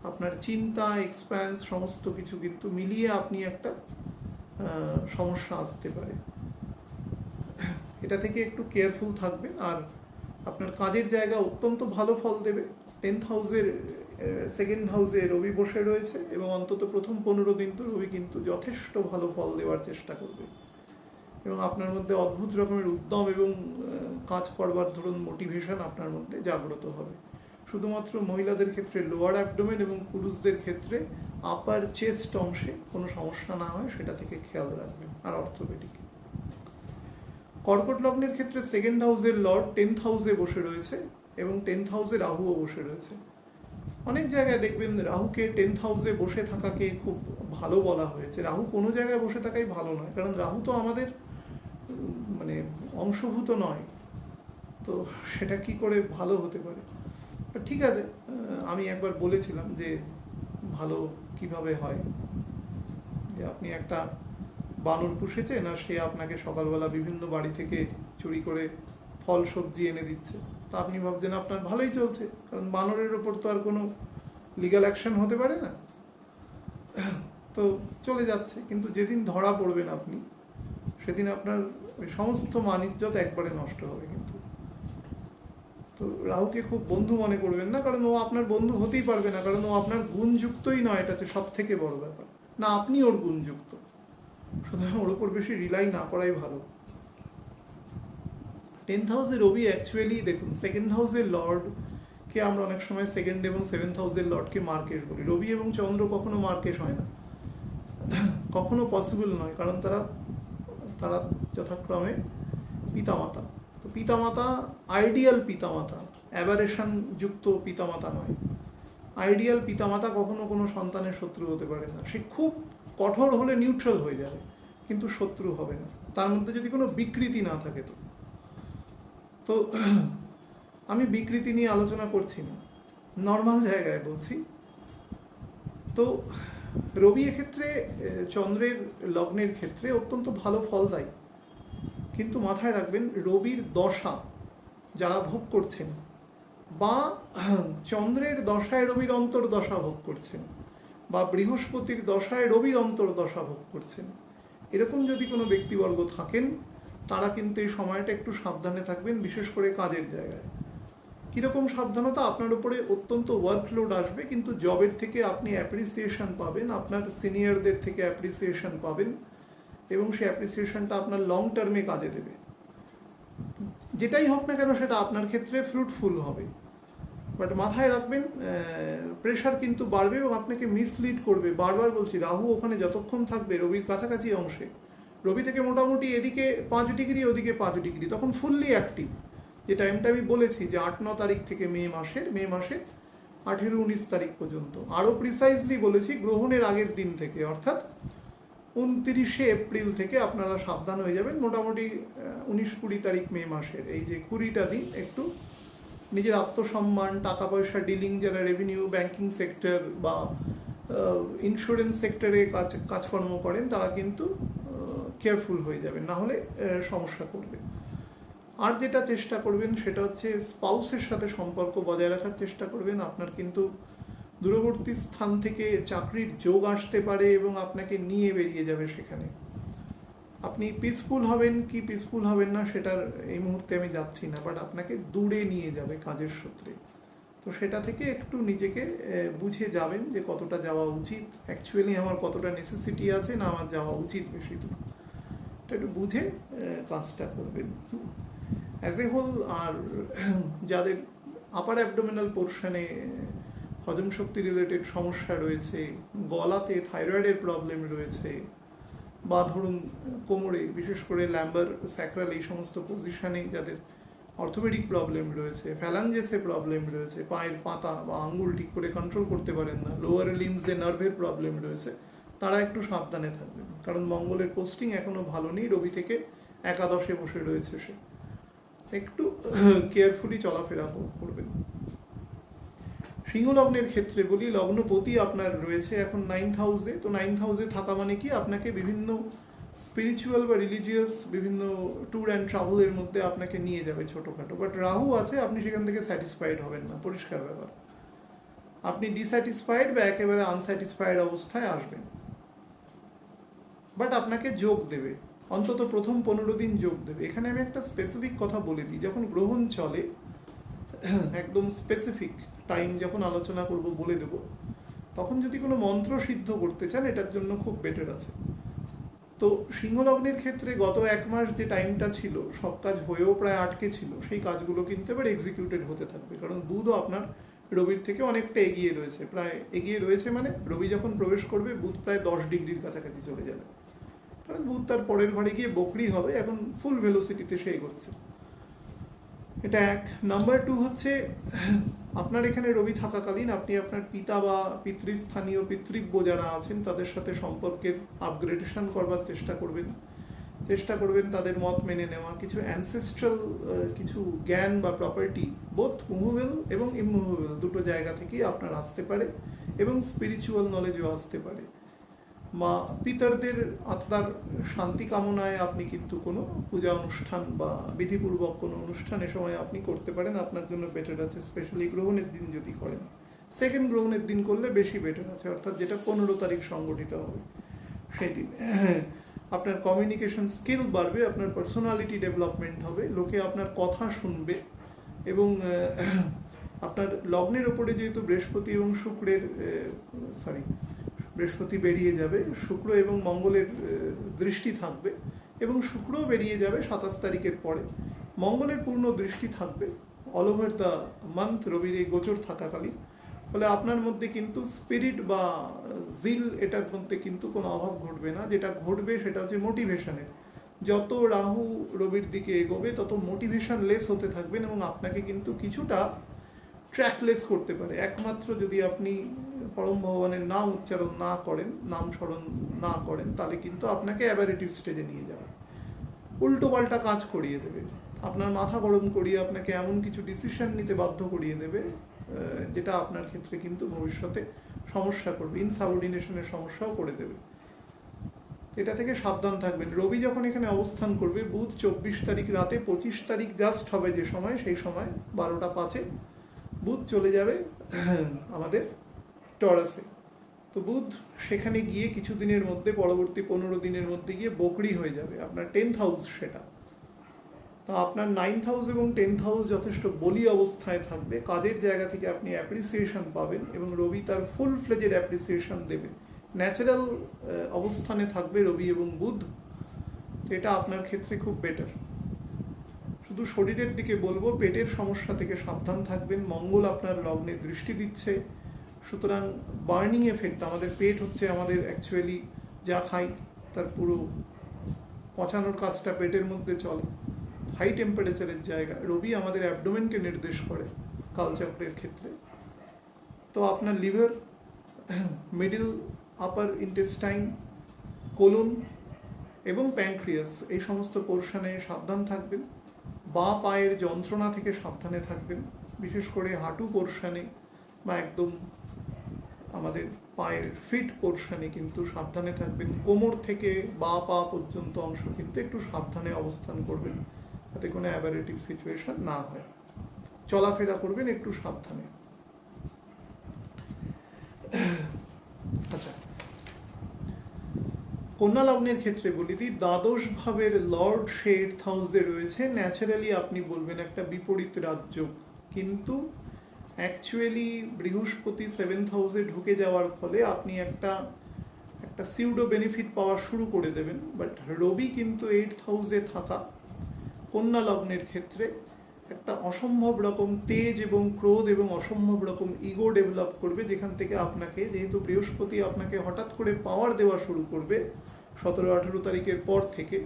আপনার চিন্তা, এক্সপেন্স সমস্ত কিছু কিন্তু মিলিয়ে আপনি একটা সমস্যা আসতে পারে। এটা থেকে একটু কেয়ারফুল থাকবেন। আর আপনার কাজের জায়গা অত্যন্ত ভালো ফল দেবে। 10th হাউসের 2nd হাউসে রবি বসে রয়েছে এবং অন্তত প্রথম 15 দিন তো রবি কিন্তু যথেষ্ট ভালো ফল দেওয়ার চেষ্টা করবে, এবং আপনার মধ্যে অদ্ভুত রকমের উদ্যম এবং কাজ করবার ধরুন মোটিভেশন আপনার মধ্যে জাগ্রত হবে। শুধুমাত্র মহিলাদের ক্ষেত্রে লোয়ার অ্যাবডোমেন এবং পুরুষদের ক্ষেত্রে আপার চেস্ট অংশে কোনো সমস্যা না হয় সেটা থেকে খেয়াল রাখবেন। আর অর্থোপেডিক। কর্কট লগ্নের ক্ষেত্রে 2nd হাউসের লর্ড 10th হাউসে বসে রয়েছে এবং 10th হাউসে রাহুও বসে রয়েছে। অনেক জায়গায় দেখবেন রাহুকে 10th হাউসে বসে থাকাকে খুব ভালো বলা হয়েছে। রাহু কোনো জায়গায় বসে থাকাই ভালো নয়, কারণ রাহু তো আমাদের মানে অংশভূত নয়, তো সেটা কি করে ভালো হতে পারে। ঠিক আছে, আমি একবার বলেছিলাম যে ভালো কিভাবে হয়, যে আপনি একটা বানর পুষেছেন আর সে আপনাকে সকালবেলা বিভিন্ন বাড়ি থেকে চুরি করে ফল সবজি এনে দিচ্ছে, তা আপনি ভাবছেন আপনার ভালোই চলছে, কারণ বানরের ওপর তো আর কোনো লিগ্যাল অ্যাকশন হতে পারে না, তো চলে যাচ্ছে। কিন্তু যেদিন ধরা পড়বেন আপনি, সেদিন আপনার ওই সমস্ত মান ইজ্জত একবারে নষ্ট হবে। কিন্তু তো রাহুকে খুব বন্ধু মনে করবেন না, কারণ ও আপনার বন্ধু হতেই পারবে না, কারণ ও আপনার গুণযুক্তই নয়, এটা হচ্ছে সব থেকে বড় ব্যাপার, না আপনি ওর গুণযুক্ত। সুতরাং ওর উপর বেশি রিলাই না করাই ভালো। 10th হাউসে রবি অ্যাকচুয়ালি দেখুন, সেকেন্ড হাউসের লর্ডকে আমরা অনেক সময় সেকেন্ড এবং 7th হাউসের লর্ডকে মার্কেশ বলি। রবি এবং চন্দ্র কখনো মার্কেশ হয় না, কখনো পসিবল নয়, কারণ তারা তারা যথাক্রমে পিতামাতা। তো পিতামাতা আইডিয়াল পিতামাতা, অ্যাবারেশন যুক্ত পিতামাতা নয়। আইডিয়াল পিতামাতা কখনো কোনো সন্তানের শত্রু হতে পারে না। সে খুব কঠোর হলে নিউট্রাল হয়ে যাবে, কিন্তু শত্রু হবে না, তার মধ্যে যদি কোনো বিকৃতি না থাকে। তো তো আমি বিকৃতি নিয়ে আলোচনা করছি না, নর্মাল জায়গায় বলছি। তো রবি এক্ষেত্রে চন্দ্রের লগ্নের ক্ষেত্রে অত্যন্ত ভালো ফল দেয়, কিন্তু মাথায় রাখবেন রবির দশা যারা ভোগ করছেন, বা চন্দ্রের দশায় রবির অন্তর্দশা ভোগ করছেন, বা বৃহস্পতির দশায় রবির অন্তর্দশা ভোগ করছেন, এরকম যদি কোনো ব্যক্তিবর্গ থাকেন, তারা কিন্তু এই সময়টা একটু সাবধানে থাকবেন, বিশেষ করে কাজের জায়গায়। কীরকম সাবধানতা? আপনার উপরে অত্যন্ত ওয়ার্কলোড আসবে, কিন্তু জবের থেকে আপনি অ্যাপ্রিসিয়েশন পাবেন, আপনার সিনিয়রদের থেকে অ্যাপ্রিসিয়েশন পাবেন, এবং সেই অ্যাপ্রিসিয়েশনটা আপনার লং টার্মে কাজে দেবে। যেটাই হোক না কেন সেটা আপনার ক্ষেত্রে ফ্রুটফুল হবে। বাট মাথায় রাখবেন, প্রেশার কিন্তু বাড়বে এবং আপনাকে মিসলিড করবে। বারবার বলছি, রাহু ওখানে যতক্ষণ থাকবে রবির কাছাকাছি অংশে, রবি থেকে মোটামুটি এদিকে 5 ডিগ্রি, ওদিকে 5 ডিগ্রি, তখন ফুললি অ্যাক্টিভ। যে টাইমটা আমি বলেছি যে 8-9 তারিখ থেকে মে মাসের 18-19 তারিখ পর্যন্ত, আরও প্রিসাইজলি বলেছি গ্রহণের আগের দিন থেকে, অর্থাৎ 29শে এপ্রিল থেকে আপনারা সাবধান হয়ে যাবেন। মোটামুটি 19-20 তারিখ মে মাসের এই যে 20টা দিন একটু নিজের আত্মসম্মান, টাকা পয়সা ডিলিং, যারা রেভিনিউ, ব্যাংকিং সেক্টর বা ইন্স্যুরেন্স সেক্টরে কাজকর্ম করেন, তারা কিন্তু কেয়ারফুল হয়ে যাবেন, না হলে সমস্যা করবে। আর যেটা চেষ্টা করবেন সেটা হচ্ছে স্পাউসের সাথে সম্পর্ক বজায় রাখার চেষ্টা করবেন। আপনার কিন্তু দূরবর্তী স্থান থেকে চাকরির যোগ আসতে পারে এবং আপনাকে নিয়ে বেরিয়ে যাবে সেখানে। আপনি পিসফুল হবেন কি পিসফুল হবেন না সেটার এই মুহূর্তে আমি যাচ্ছি না, বাট আপনাকে দূরে নিয়ে যাবে কাজের সূত্রে। তো সেটা থেকে একটু নিজেকে বুঝে যাবেন যে কতটা যাওয়া উচিত, অ্যাকচুয়ালি আমার কতটা নেসেসিটি আছে, না আমার যাওয়া উচিত বেশি দূর, এটা একটু বুঝে কাজটা করবেন অ্যাজ এ হোল। আর যাদের আপার অ্যাবডোমিনাল পোর্শনে হজম শক্তি রিলেটেড সমস্যা রয়েছে, গলাতে থাইরয়েডের প্রবলেম রয়েছে, বা ধরুন কোমরে, বিশেষ করে ল্যাম্বার স্যাক্রাল, এই সমস্ত পজিশানে যাদের অর্থোপেডিক প্রবলেম রয়েছে, ফ্যালাঞ্জেসে প্রবলেম রয়েছে, পায়ের পাতা বা আঙ্গুল ঠিক করে কন্ট্রোল করতে পারেন না, লোয়ার লিমসে নার্ভের প্রবলেম রয়েছে, তারা একটু সাবধানে থাকবেন, কারণ মঙ্গলের পোস্টিং এখনও ভালো নেই, রবি থেকে একাদশে বসে রয়েছে সে। একটু কেয়ারফুলি চলাফেরা করবেন। সিংহ লগ্নের ক্ষেত্রে বলি, লগ্নপতি আপনার রয়েছে এখন 9th হাউসে। তো 9th হাউসে থাকা মানে কি, আপনাকে বিভিন্ন স্পিরিচুয়াল বা রিলিজিয়াস বিভিন্ন ট্যুর অ্যান্ড ট্রাভেলের মধ্যে আপনাকে নিয়ে যাবে ছোটোখাটো। বাট রাহু আছে, আপনি সেখান থেকে স্যাটিসফাইড হবেন না, পরিষ্কার ব্যাপার। আপনি ডিস্যাটিসফাইড বা একেবারে আনস্যাটিসফাইড অবস্থায় আসবেন। বাট আপনাকে যোগ দেবে, অন্তত প্রথম 15 দিন যোগ দেবে। এখানে আমি একটা স্পেসিফিক কথা বলে দিই, যখন গ্রহণ চলে একদম স্পেসিফিক টাইম যখন আলোচনা করব বলে দেব, তখন যদি কোনো মন্ত্র সিদ্ধ করতে চান এটার জন্য খুব বেটার আছে। তো সিংহলগ্নের ক্ষেত্রে গত 1 মাস যে টাইমটা ছিল, সব কাজ হয়েও প্রায় আটকে ছিল, সেই কাজগুলো কিন্তু এবার এক্সিকিউটেড হতে থাকবে, কারণ বুধও আপনার রবির থেকে অনেকটা এগিয়ে রয়েছে। প্রায় এগিয়ে রয়েছে মানে রবি যখন প্রবেশ করবে বুধ প্রায় 10 ডিগ্রির কাছাকাছি চলে যাবে, কারণ বুধ তার পরের ঘরে গিয়ে বকরি হবে, এখন ফুল ভেলোসিটিতে সে এগোচ্ছে। এটা 1 নাম্বার 2 হচ্ছে, আপনার এখানে রবি থাকাকালীন আপনি আপনার পিতা বা পিতৃস্থানীয় পিতৃব্য যারা আছেন তাদের সাথে সম্পর্কের আপগ্রেডেশন করবার চেষ্টা করবেন তাদের মত মেনে নেওয়া, কিছু অ্যানসেস্ট্রাল কিছু জ্ঞান বা প্রপার্টি, বোথ মুভেবল এবং ইমুভেবল, দুটো জায়গা থেকেই আপনার আসতে পারে, এবং স্পিরিচুয়াল নলেজও আসতে পারে। মা পিতারদের আত্মার শান্তি কামনায় আপনি কিন্তু কোনো পূজা অনুষ্ঠান বা বিধিপূর্বক কোনো অনুষ্ঠানের সময় আপনি করতে পারেন, আপনার জন্য বেটার আছে। স্পেশালি গ্রহণের দিন যদি করেন, সেকেন্ড গ্রহণের দিন করলে বেশি বেটার আছে, অর্থাৎ যেটা 15 তারিখ সংগঠিত হবে সেই দিন। আপনার কমিউনিকেশন স্কিল বাড়বে, আপনার পার্সোনালিটি ডেভেলপমেন্ট হবে, লোকে আপনার কথা শুনবে, এবং আপনার লগ্নের ওপরে যেহেতু বৃহস্পতি এবং শুক্রের বৃহস্পতি বেরিয়ে যাবে, শুক্র এবং মঙ্গলের দৃষ্টি থাকবে, এবং শুক্রও বেরিয়ে যাবে 27 তারিখের পরে, মঙ্গলের পূর্ণ দৃষ্টি থাকবে অল ওভার দ্য মান্থ রবির এই গোচর থাকাকালীন। ফলে আপনার মধ্যে কিন্তু স্পিরিট বা জিল এটার মধ্যে কিন্তু কোনো অভাব ঘটবে না। যেটা ঘটবে সেটা হচ্ছে মোটিভেশনের। যত রাহু রবির দিকে এগোবে তত মোটিভেশন লেস হতে থাকবেন, এবং আপনাকে কিন্তু কিছুটা ট্র্যাকলেস করতে পারে। একমাত্র যদি আপনি পরম ভগবানের নাম উচ্চারণ না করেন, নাম স্মরণ না করেন, তাহলে কিন্তু আপনাকে অ্যাবারেটিভ স্টেজে নিয়ে যাবে, উল্টো পাল্টা কাজ করিয়ে দেবে, আপনার মাথা গরম করিয়ে আপনাকে এমন কিছু ডিসিশন নিতে বাধ্য করিয়ে দেবে যেটা আপনার ক্ষেত্রে কিন্তু ভবিষ্যতে সমস্যা করবে, ইনসাবঅর্ডিনেশনের সমস্যাও করে দেবে। এটা থেকে সাবধান থাকবেন। রবি যখন এখানে অবস্থান করবে, বুধ 24 তারিখ রাতে 25 তারিখ জাস্ট হবে যে সময়, সেই সময় 12টা 5-এ বুধ চলে যাবে আমাদের টরাসে। তো বুধ সেখানে গিয়ে কিছুদিনের মধ্যে, পরবর্তী 15 দিনের মধ্যে গিয়ে বকরি হয়ে যাবে, আপনার 10th হাউস সেটা। তো আপনার 9th হাউস এবং 10th হাউস যথেষ্ট বলি অবস্থায় থাকবে, কাজের জায়গা থেকে আপনি অ্যাপ্রিসিয়েশন পাবেন, এবং রবি তার ফুল ফ্লেজেড অ্যাপ্রিসিয়েশন দেবে। ন্যাচারাল অবস্থানে থাকবে রবি এবং বুধ, এটা আপনার ক্ষেত্রে খুব বেটার। শুধু শরীরের দিকে বলবো, পেটের সমস্যা থেকে সাবধান থাকবেন। মঙ্গল আপনার লগ্নে দৃষ্টি দিচ্ছে, সুতরাং বার্নিং এফেক্ট, আমাদের পেট হচ্ছে আমাদের অ্যাকচুয়ালি যা খাই তার পুরো পচানোর কাজটা পেটের মধ্যে চলে, হাই টেম্পারেচারের জায়গা। রবি আমাদের অ্যাবডোমেনকে নির্দেশ করে কালচক্রের ক্ষেত্রে। তো আপনার লিভার, মিডল আপার ইন্টেস্টাইন, কোলন এবং প্যানক্রিয়াস, এই সমস্ত পোর্শনে সাবধান থাকবেন। বাঁ পায়ের যন্ত্রণা থেকে সাবধানে থাকবেন, বিশেষ করে হাঁটু পোর্শনে বা একদম আমাদের পায়ের ফিট পোর্শনে কিন্তু সাবধানে থাকবেন। কোমর থেকে বাঁ পা পর্যন্ত অংশ কিন্তু একটু সাবধানে অবস্থান করবেন, যাতে কোনো অ্যাবারেটিভ সিচুয়েশন না হয়। চলাফেরা করবেন একটু সাবধানে। আচ্ছা, কন্যা লগ্নের ক্ষেত্রে বলি দিই, দ্বাদশ ভাবের লর্ড সে 8th হাউসে রয়েছে। ন্যাচারালি আপনি বলবেন একটা বিপরীত রাজ্য, কিন্তু অ্যাকচুয়ালি বৃহস্পতি 7th হাউসে ঢুকে যাওয়ার ফলে আপনি একটা সিউডো বেনিফিট পাওয়া শুরু করে দেবেন। বাট রবি কিন্তু 8th হাউসে থাকা কন্যা লগ্নের ক্ষেত্রে একটা অসম্ভব রকম তেজ এবং ক্রোধ এবং অসম্ভব রকম ইগো ডেভেলপ করবে, যেখান থেকে আপনাকে, যেহেতু বৃহস্পতি আপনাকে হঠাৎ করে পাওয়ার দেওয়া শুরু করবে 17-18 তারিখের পর থেকে,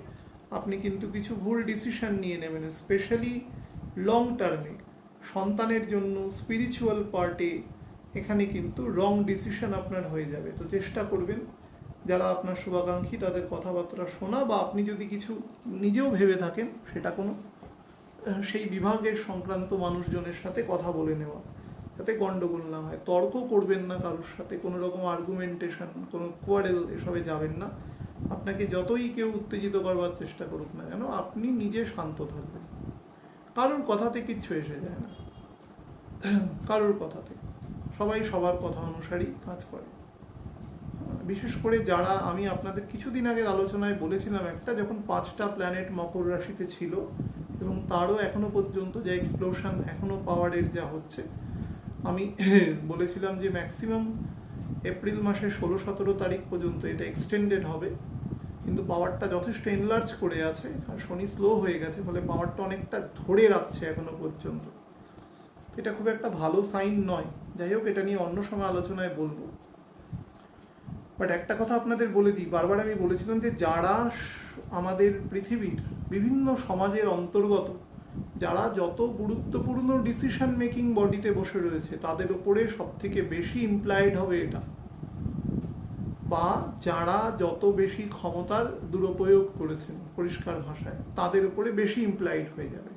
আপনি কিন্তু কিছু ভুল ডিসিশন নিয়ে নেবেন, স্পেশালি লং টার্মে সন্তানের জন্য, স্পিরিচুয়াল পার্টে। এখানে কিন্তু রং ডিসিশন আপনার হয়ে যাবে। তো চেষ্টা করবেন যারা আপনার শুভাকাঙ্ক্ষী তাদের কথাবার্তা শোনা, বা আপনি যদি কিছু নিজেও ভেবে থাকেন সেটা কোনো সেই বিভাগের সংক্রান্ত মানুষজনের সাথে কথা বলে নেওয়া, যাতে গণ্ডগোল না হয়। তর্ক করবেন না কারোর সাথে, কোনো রকম আর্গুমেন্টেশন, কোনো কোয়ারেল এসবে যাবেন না। আপনাকে যতই কেউ উত্তেজিত করবার চেষ্টা করুক না কেন, আপনি নিজে শান্ত থাকবেন। কারোর কথাতে কিচ্ছু এসে যায় না, কারোর কথাতে, সবাই সবার কথা অনুসারেই কাজ করে। বিশেষ করে যারা, আমি আপনাদের কিছুদিন আগের আলোচনায় বলেছিলাম একটা, যখন 5টা প্ল্যানেট মকর রাশিতে ছিল এবং তারও এখনো পর্যন্ত যা এক্সপ্লোশন, এখনো পাওয়ারের যা হচ্ছে, আমি বলেছিলাম যে ম্যাক্সিমাম এপ্রিল মাসের 16-17 তারিখ পর্যন্ত এটা এক্সটেন্ডেড হবে, কিন্তু পাওয়ারটা যথেষ্ট এনলার্জ করে আছে, আর শনি স্লো হয়ে গেছে, ফলে পাওয়ারটা অনেকটা ধরে রাখছে এখনো পর্যন্ত। এটা খুব একটা ভালো সাইন নয়। যাই হোক, এটা নিয়ে অন্য সময় আলোচনায় বলবো। বাট একটা কথা আপনাদের বলে দিই, বারবার আমি বলেছিলাম যে যারা আমাদের পৃথিবীর বিভিন্ন সমাজের অন্তর্গত, যারা যত গুরুত্বপূর্ণ ডিসিশন মেকিং বডিতে বসে রয়েছে, তাদের উপরে সব থেকে বেশি ইমপ্লয়েড হবে এটা, বা যারা যত বেশি ক্ষমতার দুরুপয়োগ করেছেন, পরিষ্কার ভাষায়, তাদের উপরে বেশি ইমপ্লয়েড হয়ে যাবে।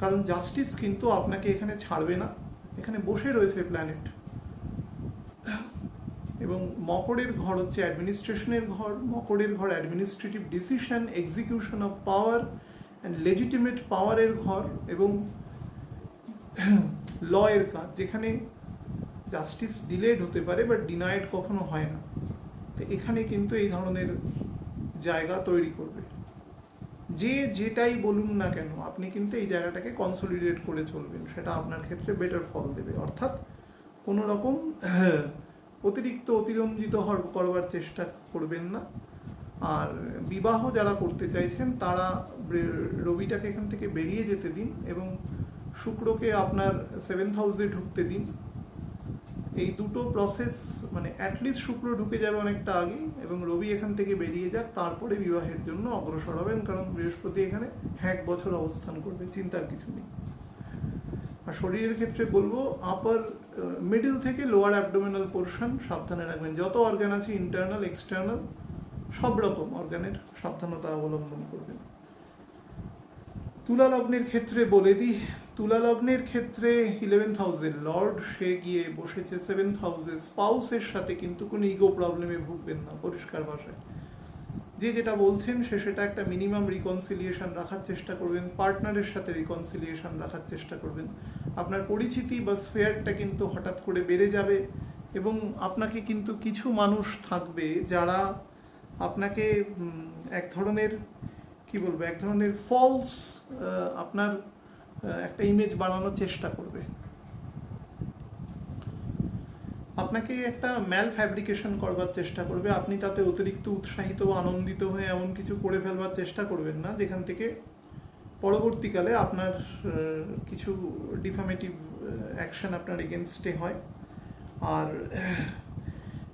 কারণ জাস্টিস কিন্তু আপনাকে এখানে ছাড়বে না, এখানে বসে রয়েছে প্ল্যানেট। এবং মকরের ঘর হচ্ছে অ্যাডমিনিস্ট্রেশনের ঘর, মকরের ঘর administrative decision, execution of power and legitimate পাওয়ারের ঘর, এবং ল এর কাজ, যেখানে জাস্টিস ডিলেড হতে পারে বাট ডিনায়েড কখনো হয় না। তো এখানে কিন্তু এই ধরনের জায়গা তৈরি করবে। যে যেটাই বলুন না কেন আপনি কিন্তু এই জায়গাটাকে কনসলিডেট করে চলবেন, সেটা আপনার ক্ষেত্রে বেটার ফল দেবে। অর্থাৎ কোনো রকম অতিরঞ্জিত করবার চেষ্টা করবেন না। আর বিবাহ যারা করতে চাইছেন তারা রবিটাকে এখান থেকে বেরিয়ে যেতে দিন এবং শুক্রকে আপনার 7th হাউসে ঢুকতে দিন। এই দুটো প্রসেস মানে অ্যাটলিস্ট শুক্র ঢুকে যাবে অনেকটা আগে এবং রবি এখান থেকে বেরিয়ে যাক, তারপরে বিবাহের জন্য অগ্রসর হবেন, কারণ বৃহস্পতি এখানে 1 বছর অবস্থান করবে, চিন্তার কিছু নেই। আর শরীরের ক্ষেত্রে বলবো আপার মিডল থেকে লোয়ার অ্যাবডোমিনাল পোর্শন সাবধানে রাখবেন। যত অর্গান আছে ইন্টারনাল এক্সটার্নাল সব রকম অর্গানের সাবধানতা অবলম্বন করবেন। তুলা লগ্নের ক্ষেত্রে বলে দিই, তুলা লগ্নের ক্ষেত্রে 11th হাউসের লর্ড সে গিয়ে বসেছে 7th হাউসে। স্পাউসের সাথে কিন্তু কোনো ইগো প্রবলেমে ভুগবেন না, পরিষ্কার ভাষায় যে যেটা বলছেন সেটা একটা মিনিমাম রিকনসিলিয়েশন রাখার চেষ্টা করবেন, পার্টনারের সাথে রিকনসিলিয়েশন রাখার চেষ্টা করবেন। আপনার পরিচিতি বা স্ফেয়ারটা কিন্তু হঠাৎ করে বেড়ে যাবে এবং আপনাকে কিন্তু কিছু মানুষ থাকবে যারা আপনাকে এক ধরনের এক ধরনের ফলস আপনার একটা ইমেজ বানানোর চেষ্টা করবে, আপনাকে একটা ম্যাল ফ্যাব্রিকেশন করবার চেষ্টা করবে। আপনি তাতে অতিরিক্ত উৎসাহিত বা আনন্দিত হয়ে এমন কিছু করে ফেলবার চেষ্টা করবেন না যেখান থেকে পরবর্তীকালে আপনার কিছু ডিফামেটিভ অ্যাকশন আপনার এগেনস্টে হয়। আর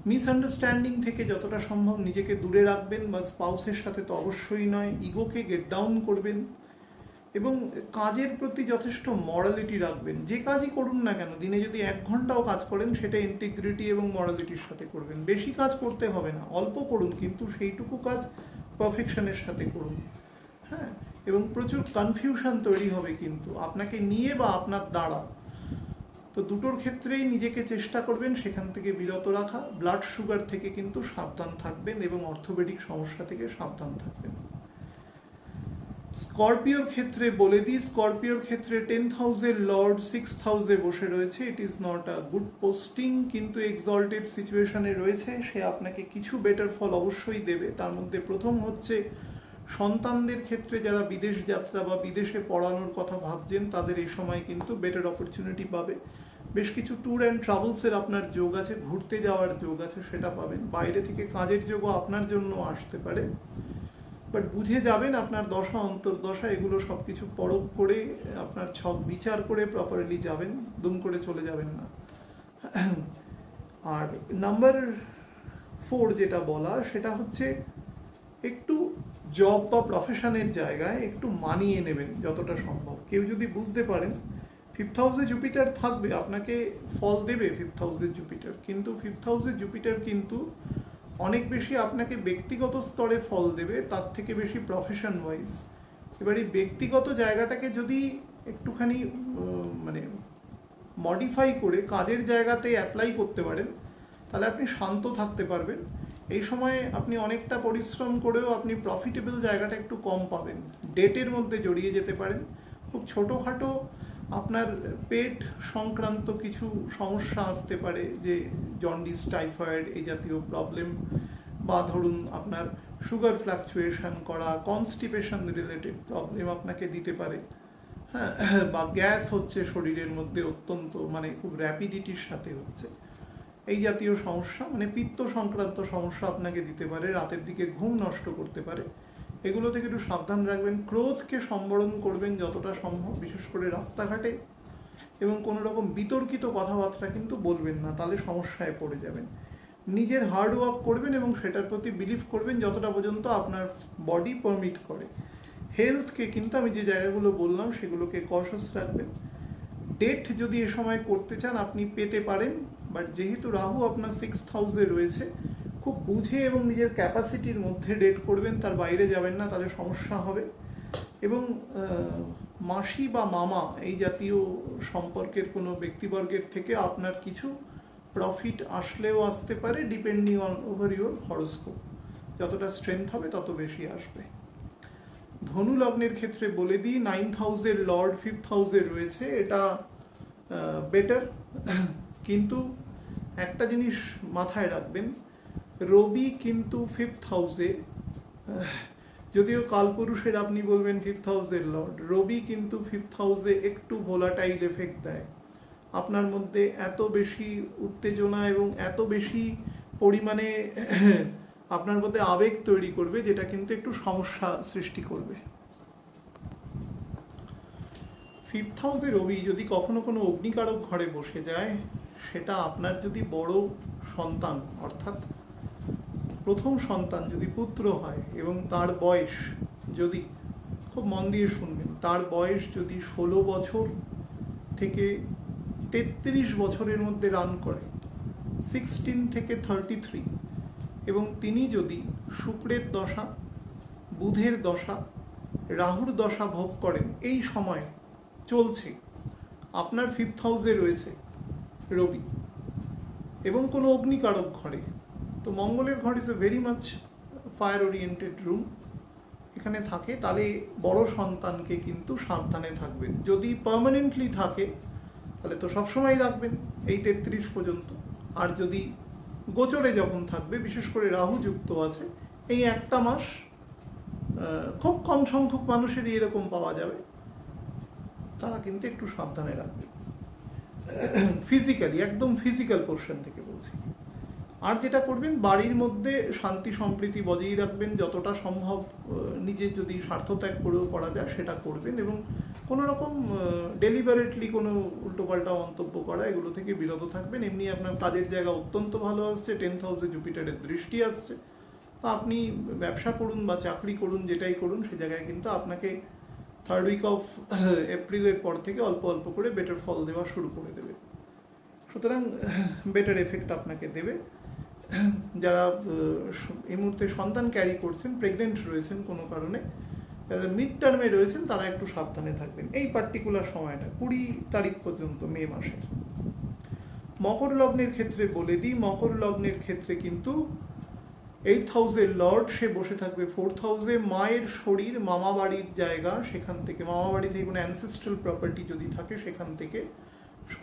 মিসআন্ডারস্ট্যান্ডিং থেকে যতটা সম্ভব নিজেকে দূরে রাখবেন, বা স্পাউসের সাথে তো অবশ্যই নয়। ইগোকে গেট ডাউন করবেন এবং কাজের প্রতি যথেষ্ট মরালিটি রাখবেন। যে কাজই করুন না কেন, দিনে যদি 1 ঘন্টাও কাজ করেন সেটা ইন্টিগ্রিটি এবং মরালিটির সাথে করবেন। বেশি কাজ করতে হবে না, অল্প করুন, কিন্তু সেইটুকু কাজ পারফেকশনের সাথে করুন। হ্যাঁ, এবং প্রচুর কনফিউশন তৈরি হবে কিন্তু আপনাকে নিয়ে বা আপনার দ্বারা। তো দুটোর ক্ষেত্রেই নিজেকে চেষ্টা করবেন সেখান থেকে বিরত রাখা। ব্লাড সুগার থেকে কিন্তু সাবধান থাকবেন এবং অর্থোপেডিক সমস্যা থেকে সাবধান থাকবেন। স্করপিওর ক্ষেত্রে বলে দিই, স্করপিওর ক্ষেত্রে 10th হাউসের লর্ড 6th হাউসে বসে রয়েছে। It is not a good posting, কিন্তু এক্সল্টেড সিচুয়েশনে রয়েছে। সে আপনাকে কিছু বেটার ফল অবশ্যই দেবে। তার মধ্যে প্রথম হচ্ছে সন্তানদের ক্ষেত্রে যারা বিদেশ যাত্রা বা বিদেশে পড়ানোর কথা ভাবছেন তাদের এই সময় কিন্তু বেটার অপরচুনিটি পাবে। বেশ কিছু ট্যুর অ্যান্ড ট্রাভেলসের আপনার যোগ আছে, ঘুরতে যাওয়ার যোগ আছে, সেটা পাবেন। বাইরে থেকে কাজের যোগও আপনার জন্য আসতে পারে, বাট বুঝে যাবেন আপনার দশা অন্তর্দশা এগুলো সব কিছু পরখ করে আপনার ছক বিচার করে প্রপারলি যাবেন, দুম করে চলে যাবেন না। আর নাম্বার 4 যেটা বলা সেটা হচ্ছে একটু জব বা প্রফেশনের জায়গায় একটু মানিয়ে নেবেন যতটা সম্ভব। কেউ যদি বুঝতে পারেন 5th হাউসে জুপিটার থাকবে, আপনাকে ফল দেবে 5th হাউসের জুপিটার, কিন্তু 5th হাউসের জুপিটার কিন্তু অনেক বেশি আপনাকে ব্যক্তিগত স্তরে ফল দেবে তার থেকে বেশি প্রফেশন ওয়াইজ। এবার এই ব্যক্তিগত জায়গাটাকে যদি একটুখানি মানে মডিফাই করে কাজের জায়গাতে অ্যাপ্লাই করতে পারেন তাহলে আপনি শান্ত থাকতে পারবেন। এই সময় আপনি অনেকটা পরিশ্রম করেও আপনি প্রফিটেবল জায়গাটা একটু কম পাবেন, ডেটের মধ্যে জড়িয়ে যেতে পারেন। খুব ছোটোখাটো আপনার পেট সংক্রান্ত কিছু সমস্যা আসতে পারে, যে জন্ডিস, টাইফয়েড এই জাতীয় প্রবলেম, বা ধরুন আপনার সুগার ফ্লাকচুয়েশন করা, কনস্টিপেশন রিলেটেড প্রবলেম আপনাকে দিতে পারে। হ্যাঁ, বা গ্যাস হচ্ছে শরীরের মধ্যে অত্যন্ত মানে খুব র্যাপিডিটির সাথে হচ্ছে, এই জাতীয় সমস্যা মানে পিত্ত সংক্রান্ত সমস্যা আপনাকে দিতে পারে, রাতের দিকে ঘুম নষ্ট করতে পারে। এগুলো থেকে একটু সাবধান রাখবেন। ক্রোধকে সম্বরণ করবেন যতটা সম্ভব, বিশেষ করে রাস্তাঘাটে, এবং কোনো রকম বিতর্কিত কথাবার্তা কিন্তু বলবেন না, তাহলে সমস্যায় পড়ে যাবেন। নিজের হার্ড ওয়ার্ক করবেন এবং সেটার প্রতি বিলিভ করবেন যতটা পর্যন্ত আপনার বডি পারমিট করে। হেলথকে কিন্তু আমি যে জায়গাগুলো বললাম সেগুলোকে কশাস রাখবেন। ডেট যদি এ সময় করতে চান আপনি পেতে পারেন, বাট যেহেতু রাহু আপনার 6th হাউসে রয়েছে, খুব বুঝে এবং নিজের ক্যাপাসিটির মধ্যে ডেট করবেন, তার বাইরে যাবেন না, তাহলে সমস্যা হবে। এবং মাসি বা মামা এই জাতীয় সম্পর্কের কোনো ব্যক্তিবর্গের থেকে আপনার কিছু প্রফিট আসলেও আসতে পারে, depending on over your horoscope. যতটা স্ট্রেংথ হবে তত বেশি আসবে। ধনু লগ্নের ক্ষেত্রে বলে দিই, 9th হাউসের লর্ড 5th হাউসে রয়েছে, এটা বেটার, কিন্তু একটা জিনিস মাথায় রাখবেন, রবি কিন্তু 5th হাউসে যদিও কালপুরুষের আপনি বলবেন ফিফথ হাউসের লর্ড, রবি কিন্তু ফিফথ হাউসে একটু ভোলাটাইল এফেক্ট দেয়। আপনার মধ্যে এত বেশি উত্তেজনা এবং এত বেশি পরিমাণে আপনার মধ্যে আবেগ তৈরি করবে, যেটা কিন্তু একটু সমস্যা সৃষ্টি করবে। ফিফথ হাউসে রবি যদি কখনো কোনো অগ্নিকারক ঘরে বসে যায়, সেটা আপনার যদি বড় সন্তান অর্থাৎ প্রথম সন্তান যদি পুত্র হয় এবং তার বয়স যদি, খুব মন দিয়ে শুনবেন, তার বয়স যদি 16 বছর থেকে 33 বছরের মধ্যে রান করে, 16 থেকে 33, এবং তিনি যদি শুক্রের দশা, বুধের দশা, রাহুর দশা ভোগ করেন, এই সময় চলছে, আপনার ফিফথ হাউসে রয়েছে রবি এবং কোনো অগ্নিকারক ঘরে, তো মঙ্গলের ঘর is a very much fire oriented room, এখানে থাকে, তাহলে বড় সন্তানকে কিন্তু সাবধানে থাকবেন। যদি পার্মানেন্টলি থাকে তাহলে তো সবসময় রাখবেন এই 33 পর্যন্ত, আর যদি গোচরে যখন থাকবে, বিশেষ করে রাহু যুক্ত আছে, এই একটা মাস খুব কম সংখ্যক মানুষেরই এরকম পাওয়া যাবে, তারা কিন্তু একটু সাবধানে রাখবে ফিজিক্যালি, একদম ফিজিক্যাল পোর্শন থেকে বলছি। আর যেটা করবেন, বাড়ির মধ্যে শান্তি সম্প্রীতি বজায় রাখবেন, যতটা সম্ভব নিজের যদি স্বার্থত্যাগ করেও করা যায় সেটা করবেন, এবং কোনো রকম ডেলিবারেটলি কোনো উল্টোপাল্টা মন্তব্য করা, এগুলো থেকে বিরত থাকবেন। এমনি আপনার কাজের জায়গা অত্যন্ত ভালো আসছে, 10th হাউসে জুপিটারের দৃষ্টি আসছে, তো আপনি ব্যবসা করুন বা চাকরি করুন, যেটাই করুন, সে জায়গায় কিন্তু আপনাকে 3rd উইক অফ এপ্রিলের পর থেকে অল্প অল্প করে বেটার ফল দেওয়া শুরু করে দেবে, সুতরাং বেটার এফেক্ট আপনাকে দেবে। যারা এই মুহূর্তে সন্তান ক্যারি করছেন, প্রেগনেন্ট রয়েছেন কোনো কারণে, যারা মিড টার্মে রয়েছেন, তারা একটু সাবধানে থাকবেন এই পার্টিকুলার সময়টা, 20 তারিখ পর্যন্ত মে মাসে। মকর লগ্নের ক্ষেত্রে বলে দিই, মকর লগ্নের ক্ষেত্রে কিন্তু 8th হাউসের লর্ড, সে বসে থাকবে 4th হাউসে। মায়ের শরীর, মামা বাড়ির জায়গা, সেখান থেকে, মামা বাড়ি থেকে কোনো অ্যানসেস্ট্রাল প্রপার্টি যদি থাকে, সেখান থেকে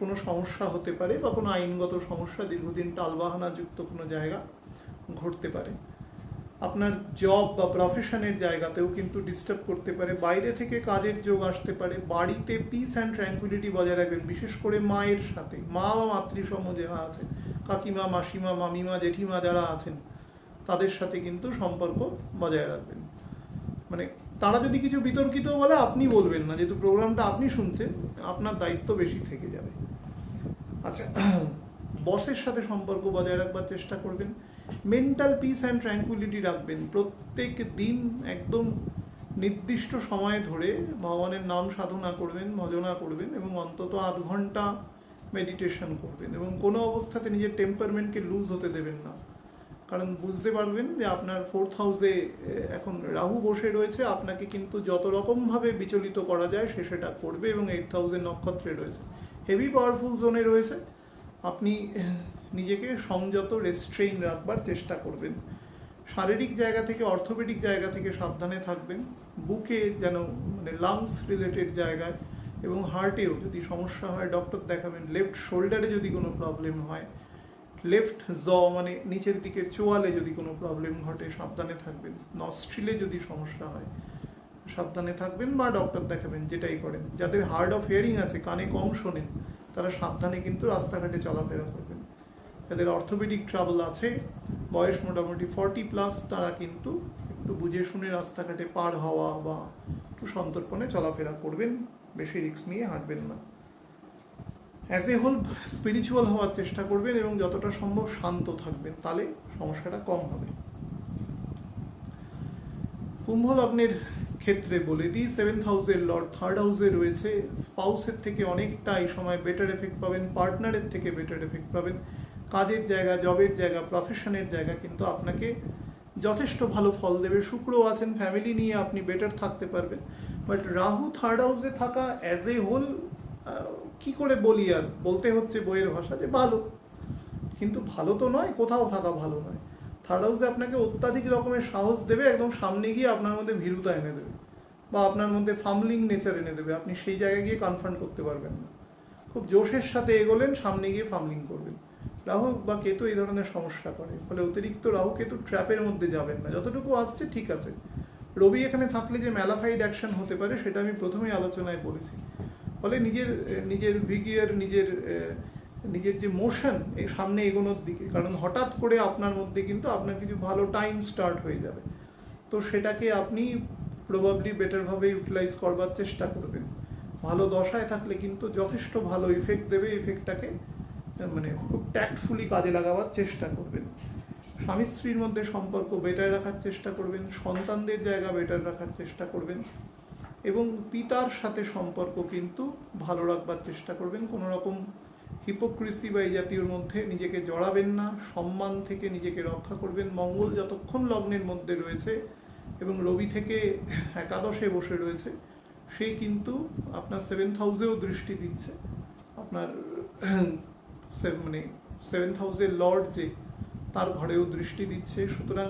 কোনো সমস্যা হতে পারে, বা কোনো আইনগত সমস্যা, দীর্ঘদিন টালবাহানাযুক্ত কোনো জায়গা ঘটতে পারে। আপনার জব বা প্রফেশনের জায়গাতেও কিন্তু ডিস্টার্ব করতে পারে, বাইরে থেকে কাজের যোগ আসতে পারে। বাড়িতে পিস অ্যান্ড ট্র্যাঙ্কুইলিটি বজায় রাখবেন, বিশেষ করে মায়ের সাথে, মা বা মাতৃসম যারা আছেন, কাকিমা, মাসিমা, মামিমা, জেঠিমা যারা আছেন, তাদের সাথে কিন্তু সম্পর্ক বজায় রাখবেন। মানে তারা যদি কিছু বিতর্কিত বলে, আপনি বলবেন না, যেহেতু প্রোগ্রামটা আপনি শুনছেন, আপনার দায়িত্ব বেশি থেকে যাবে। আচ্ছা, বসের সাথে সম্পর্ক বজায় রাখবার চেষ্টা করবেন, মেন্টাল পিস অ্যান্ড ট্র্যাঙ্কুইলিটি রাখবেন। প্রত্যেক দিন একদম নির্দিষ্ট সময় ধরে ভগবানের নাম সাধনা করবেন, ভজনা করবেন, এবং অন্তত 8 ঘন্টা মেডিটেশন করবেন, এবং কোনো অবস্থাতে নিজের টেম্পারমেন্টকে লুজ হতে দেবেন না। কারণ বুঝতে পারবেন যে আপনার 4th হাউসে এখন রাহু বসে রয়েছে, আপনাকে কিন্তু যত রকমভাবে বিচলিত করা যায় সে সেটা করবে, এবং 8th হাউসের নক্ষত্রে রয়েছে, হেভি পাওয়ারফুল জোনে রয়েছে। আপনি নিজেকে সংযত, রেস্ট্রেইন রাখবার চেষ্টা করবেন। শারীরিক জায়গা থেকে, অর্থোপেডিক জায়গা থেকে সাবধানে থাকবেন। বুকে যেন, মানে লাংস রিলেটেড জায়গায় এবং হার্টেও যদি সমস্যা হয় ডক্টর দেখাবেন। লেফট শোল্ডারে যদি কোনো প্রবলেম হয়, লেফট জ মানে নিচের দিকের চোয়ালে যদি কোনো প্রবলেম ঘটে, সাবধানে থাকবেন। নস্ট্রিলে যদি সমস্যা হয়, সাবধানে থাকবেন বা ডক্টর দেখাবেন, যেটাই করেন। যাদের হার্ড অফ হিয়ারিং আছে, কানে কম শোনেন, তারা সাবধানে কিন্তু রাস্তাঘাটে চলাফেরা করবেন। যাদের অর্থোপেডিক ট্রাবল আছে, বয়স মোটামুটি 40+, তারা কিন্তু একটু বুঝে শুনে রাস্তাঘাটে পার হওয়া বা একটু সন্তর্পণে চলাফেরা করবেন, বেশি রিস্ক নিয়ে হাঁটবেন না। অ্যাজ এ হোল স্পিরিচুয়াল হওয়ার চেষ্টা করবেন, এবং যতটা সম্ভব শান্ত থাকবেন, তাহলে সমস্যাটা কম হবে। কুম্ভ লগ্নের ক্ষেত্রে বলে দিই, 7th হাউসের লর্ড 3rd হাউসে রয়েছে। স্পাউসের থেকে অনেকটা এই সময় বেটার এফেক্ট পাবেন, পার্টনারের থেকে বেটার এফেক্ট পাবেন। কাজের জায়গা, জবের জায়গা, প্রফেশনের জায়গা কিন্তু আপনাকে যথেষ্ট ভালো ফল দেবে। শুক্র আছেন, ফ্যামিলি নিয়ে আপনি বেটার থাকতে পারবেন। বাট রাহু 3rd হাউসে থাকা অ্যাজ এ হোল, কি করে বলি, আর বলতে হচ্ছে বইয়ের ভাষা, যে ভালো, কিন্তু ভালো তো নয়, কোথাও থাকা ভালো নয়। 3rd হাউসে আপনাকে অত্যাধিক রকমের সাহস দেবে, একদম সামনে গিয়ে আপনার মধ্যে ভীরুতা এনে দেবে, বা আপনার মধ্যে ফামলিং নেচার এনে দেবে। আপনি সেই জায়গায় গিয়ে কনফ্রন্ট করতে পারবেন না। খুব জোশের সাথে এগোলেন, সামনে গিয়ে ফামলিং করবেন। রাহু বা কেতু এই ধরনের সমস্যা করে, ফলে অতিরিক্ত রাহু কেতু ট্র্যাপের মধ্যে যাবেন না। যতটুকু আসছে ঠিক আছে, রবি এখানে থাকলে যে ম্যালাফাইড অ্যাকশন হতে পারে সেটা আমি প্রথমেই আলোচনায় বলেছি। ফলে নিজের নিজের ভিগিয়ার, নিজের যে মোশন এই সামনে এগোনোর দিকে, কারণ হঠাৎ করে আপনার মধ্যে কিন্তু আপনার কিছু ভালো টাইম স্টার্ট হয়ে যাবে, তো সেটাকে আপনি প্রবাবলি বেটারভাবে ইউটিলাইজ করবার চেষ্টা করবেন। ভালো দশায় থাকলে কিন্তু যথেষ্ট ভালো ইফেক্ট দেবে, ইফেক্টটাকে মানে খুব ট্যাক্টফুলি কাজে লাগাবার চেষ্টা করবেন। স্বামী স্ত্রীর মধ্যে সম্পর্ক বেটার রাখার চেষ্টা করবেন, সন্তানদের জায়গা বেটার রাখার চেষ্টা করবেন, এবং পিতার সাথে সম্পর্ক কিন্তু ভালো রাখবার চেষ্টা করবেন। কোনো রকম হিপোক্রিসি বা এই জাতীয়র মধ্যে নিজেকে জড়াবেন না, সম্মান থেকে নিজেকে রক্ষা করবেন। মঙ্গল যতক্ষণ লগ্নের মধ্যে রয়েছে এবং রবি থেকে একাদশে বসে রয়েছে, সে কিন্তু আপনার 7th হাউসেও দৃষ্টি দিচ্ছে, আপনার মানে 7th হাউসের লর্ড যে, তার ঘরেও দৃষ্টি দিচ্ছে। সুতরাং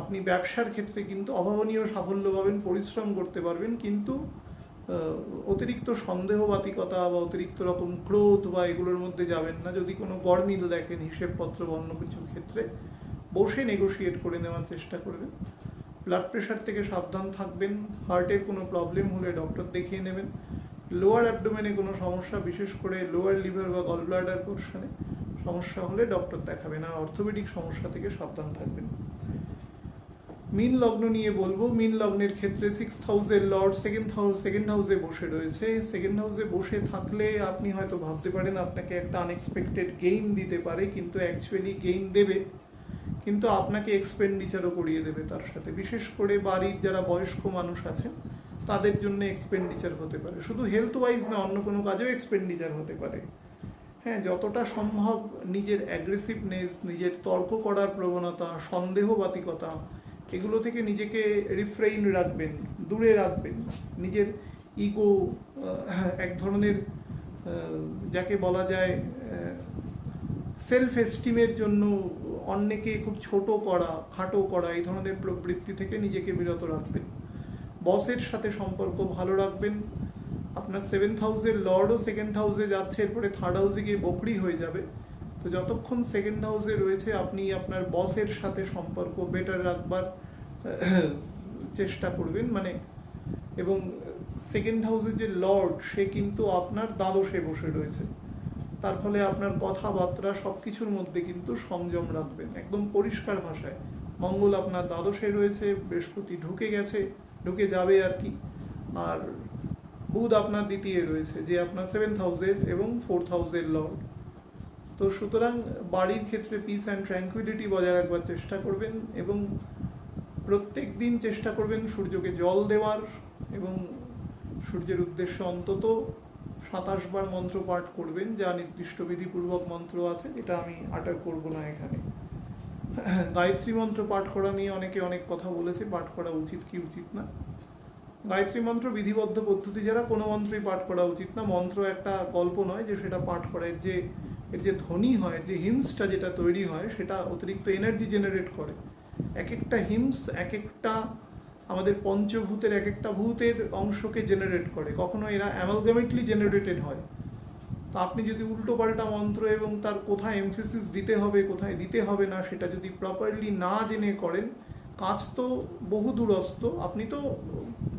আপনি ব্যবসার ক্ষেত্রে কিন্তু অভাবনীয় সাফল্য পাবেন, পরিশ্রম করতে পারবেন, কিন্তু অতিরিক্ত সন্দেহবাতিকতা বা অতিরিক্ত রকম ক্রোধ বা এগুলোর মধ্যে যাবেন না। যদি কোনো গরমিল দেখেন হিসেবপত্র বা অন্য কিছুর ক্ষেত্রে, বসে নেগোশিয়েট করে নেওয়ার চেষ্টা করবেন। ব্লাড প্রেশার থেকে সাবধান থাকবেন। হার্টের কোনো প্রবলেম হলে ডক্টর দেখিয়ে নেবেন। লোয়ার অ্যাবডোমেনে কোনো সমস্যা, বিশেষ করে লোয়ার লিভার বা গল ব্লাডার পোর্শনে সমস্যা হলে ডক্টর দেখাবেন। আর অর্থোপেডিক সমস্যা থেকে সাবধান থাকবেন। মীন লগ্ন নিয়ে বলবো। মীন লগ্নের ক্ষেত্রে 6th হাউসের লর্ড সেকেন্ড হাউসে বসে রয়েছে। সেকেন্ড হাউসে বসে থাকলে আপনি হয়তো ভাবতে পারেন আপনাকে একটা আনএক্সপেক্টেড গেইন দিতে পারে, কিন্তু অ্যাকচুয়ালি গেইন দেবে, কিন্তু আপনাকে এক্সপেন্ডিচারও করিয়ে দেবে তার সাথে। বিশেষ করে বাড়ির যারা বয়স্ক মানুষ আছেন তাদের জন্য এক্সপেন্ডিচার হতে পারে, শুধু হেলথ ওয়াইজ না, অন্য কোনো কাজেও এক্সপেন্ডিচার হতে পারে। হ্যাঁ, যতটা সম্ভব নিজের অ্যাগ্রেসিভনেস, নিজের তর্ক করার প্রবণতা, সন্দেহবাতিকতা, এগুলো থেকে নিজেকে রিফ্রেইন রাখবেন, দূরে রাখবেন। নিজের ইগো, এক ধরনের যাকে বলা যায় সেলফ এস্টিমের জন্য অন্যকে খুব ছোট করা, খাটো করা, এই ধরনের প্রবৃত্তি থেকে নিজেকে বিরত রাখবেন। বসের সাথে সম্পর্ক ভালো রাখবেন। আপনার 7th হাউসের লর্ডও সেকেন্ড হাউসে যাচ্ছে, এরপরে 3rd হাউসে গিয়ে বকরি হয়ে যাবে। তো যতক্ষণ সেকেন্ড হাউসে রয়েছে আপনি আপনার বসের সাথে সম্পর্ক বেটার রাখবার চেষ্টা করবেন, মানে, এবং সেকেন্ড হাউসের যে লর্ড সে কিন্তু আপনার দ্বাদশে বসে রয়েছে, তার ফলে আপনার কথাবার্তা সব কিছুর মধ্যে কিন্তু সংযম রাখবেন। একদম পরিষ্কার ভাষায়, মঙ্গল আপনার দ্বাদশে রয়েছে, বৃহস্পতি ঢুকে যাবে আর কি, আর বুধ আপনার দ্বিতীয় রয়েছে, যে আপনার 7th হাউসের এবং 4th হাউসের লর্ড। তো সুতরাং বাড়ির ক্ষেত্রে পিস অ্যান্ড ট্র্যাঙ্কুইলিটি বজায় রাখবার চেষ্টা করবেন, এবং প্রত্যেক দিন চেষ্টা করবেন সূর্যকে জল দেওয়ার, এবং সূর্যের উদ্দেশ্যে অন্তত 27 বার মন্ত্র পাঠ করবেন, যা নির্দিষ্ট বিধিপূর্বক মন্ত্র আছে, যেটা আমি আটার করব না এখানে। গায়ত্রী মন্ত্র পাঠ করা নিয়ে অনেকে অনেক কথা বলেছে, পাঠ করা উচিত কি উচিত না। গায়ত্রী মন্ত্র বিধিবদ্ধ পদ্ধতি যারা, কোনো মন্ত্রই পাঠ করা উচিত না। মন্ত্র একটা গল্প নয় যে সেটা পাঠ করা, এর যে ধ্বনি হয়, যে হিমসটা যেটা তৈরি হয়, সেটা অতিরিক্ত এনার্জি জেনারেট করে। এক একটা হিমস এক একটা আমাদের পঞ্চভূতের এক একটা ভূতের অংশকে জেনারেট করে, কখনো এরা অ্যামালগামেটলি জেনারেটেড হয়। তো আপনি যদি উল্টো পাল্টা মন্ত্র এবং তার কোথায় এমফেসিস দিতে হবে, কোথায় দিতে হবে না, সেটা যদি প্রপারলি না জেনে করেন, কাজ তো বহু দূরস্থ। আপনি তো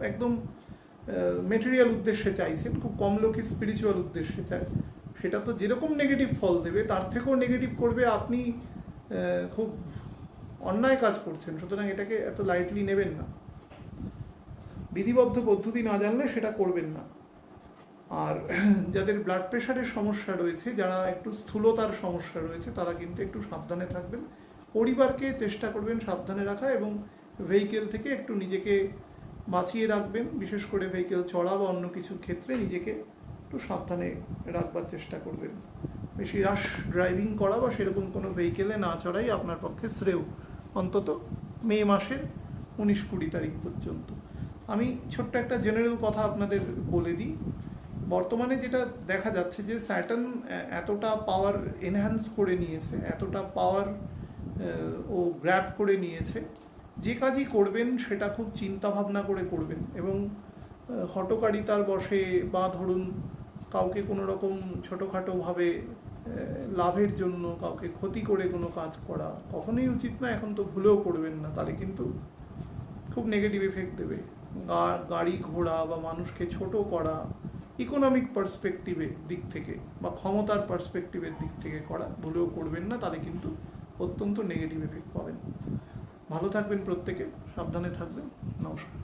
একদম মেটেরিয়াল উদ্দেশ্যে চাইছেন, খুব কম লোকই স্পিরিচুয়াল উদ্দেশ্যে চায়, সেটা তো যেরকম নেগেটিভ ফল দেবে তার থেকেও নেগেটিভ করবে। আপনি খুব অন্যায় কাজ করছেন, সুতরাং এটাকে এত লাইটলি নেবেন না। বিধিবদ্ধ পদ্ধতি না জানলে সেটা করবেন না। আর যাদের ব্লাড প্রেশারের সমস্যা রয়েছে, যারা একটু স্থূলতার সমস্যা রয়েছে, তারা কিন্তু একটু সাবধানে থাকবেন। পরিবারকে চেষ্টা করবেন সাবধানে রাখা, এবং ভেহিকেল থেকে একটু নিজেকে বাঁচিয়ে রাখবেন। বিশেষ করে ভেহিকেল চড়া বা অন্য কিছু ক্ষেত্রে নিজেকে একটু সাবধানে রাখবার চেষ্টা করবেন। বেশি রাশ ড্রাইভিং করা বা সেরকম কোনো ভেহিকেলে না চড়াই আপনার পক্ষে শ্রেয়, অন্তত মে মাসের 19-20 তারিখ পর্যন্ত। আমি ছোট্ট একটা জেনারেল কথা আপনাদের বলে দিই। বর্তমানে যেটা দেখা যাচ্ছে যে স্যাটার্ন এতটা পাওয়ার এনহ্যান্স করে নিয়েছে, এতটা পাওয়ার ও গ্র্যাব করে নিয়েছে, যে কাজই করবেন সেটা খুব চিন্তা ভাবনা করে করবেন, এবং হঠকারিতার বশে বা ধরুন কাউকে কোনো রকম ছোটোখাটোভাবে লাভের জন্য কাউকে ক্ষতি করে কোনো কাজ করা কখনোই উচিত না। এখন তো ভুলেও করবেন না, তাহলে কিন্তু খুব নেগেটিভ এফেক্ট দেবে। গাড়ি ঘোড়া বা মানুষকে ছোট করা, ইকোনমিক পার্সপেক্টিভের দিক থেকে বা ক্ষমতার পার্সপেক্টিভের দিক থেকে করা, ভুলেও করবেন না, তাহলে কিন্তু অত্যন্ত নেগেটিভ এফেক্ট পাবেন। ভালো থাকবেন প্রত্যেকে, সাবধানে থাকবেন। নমস্কার।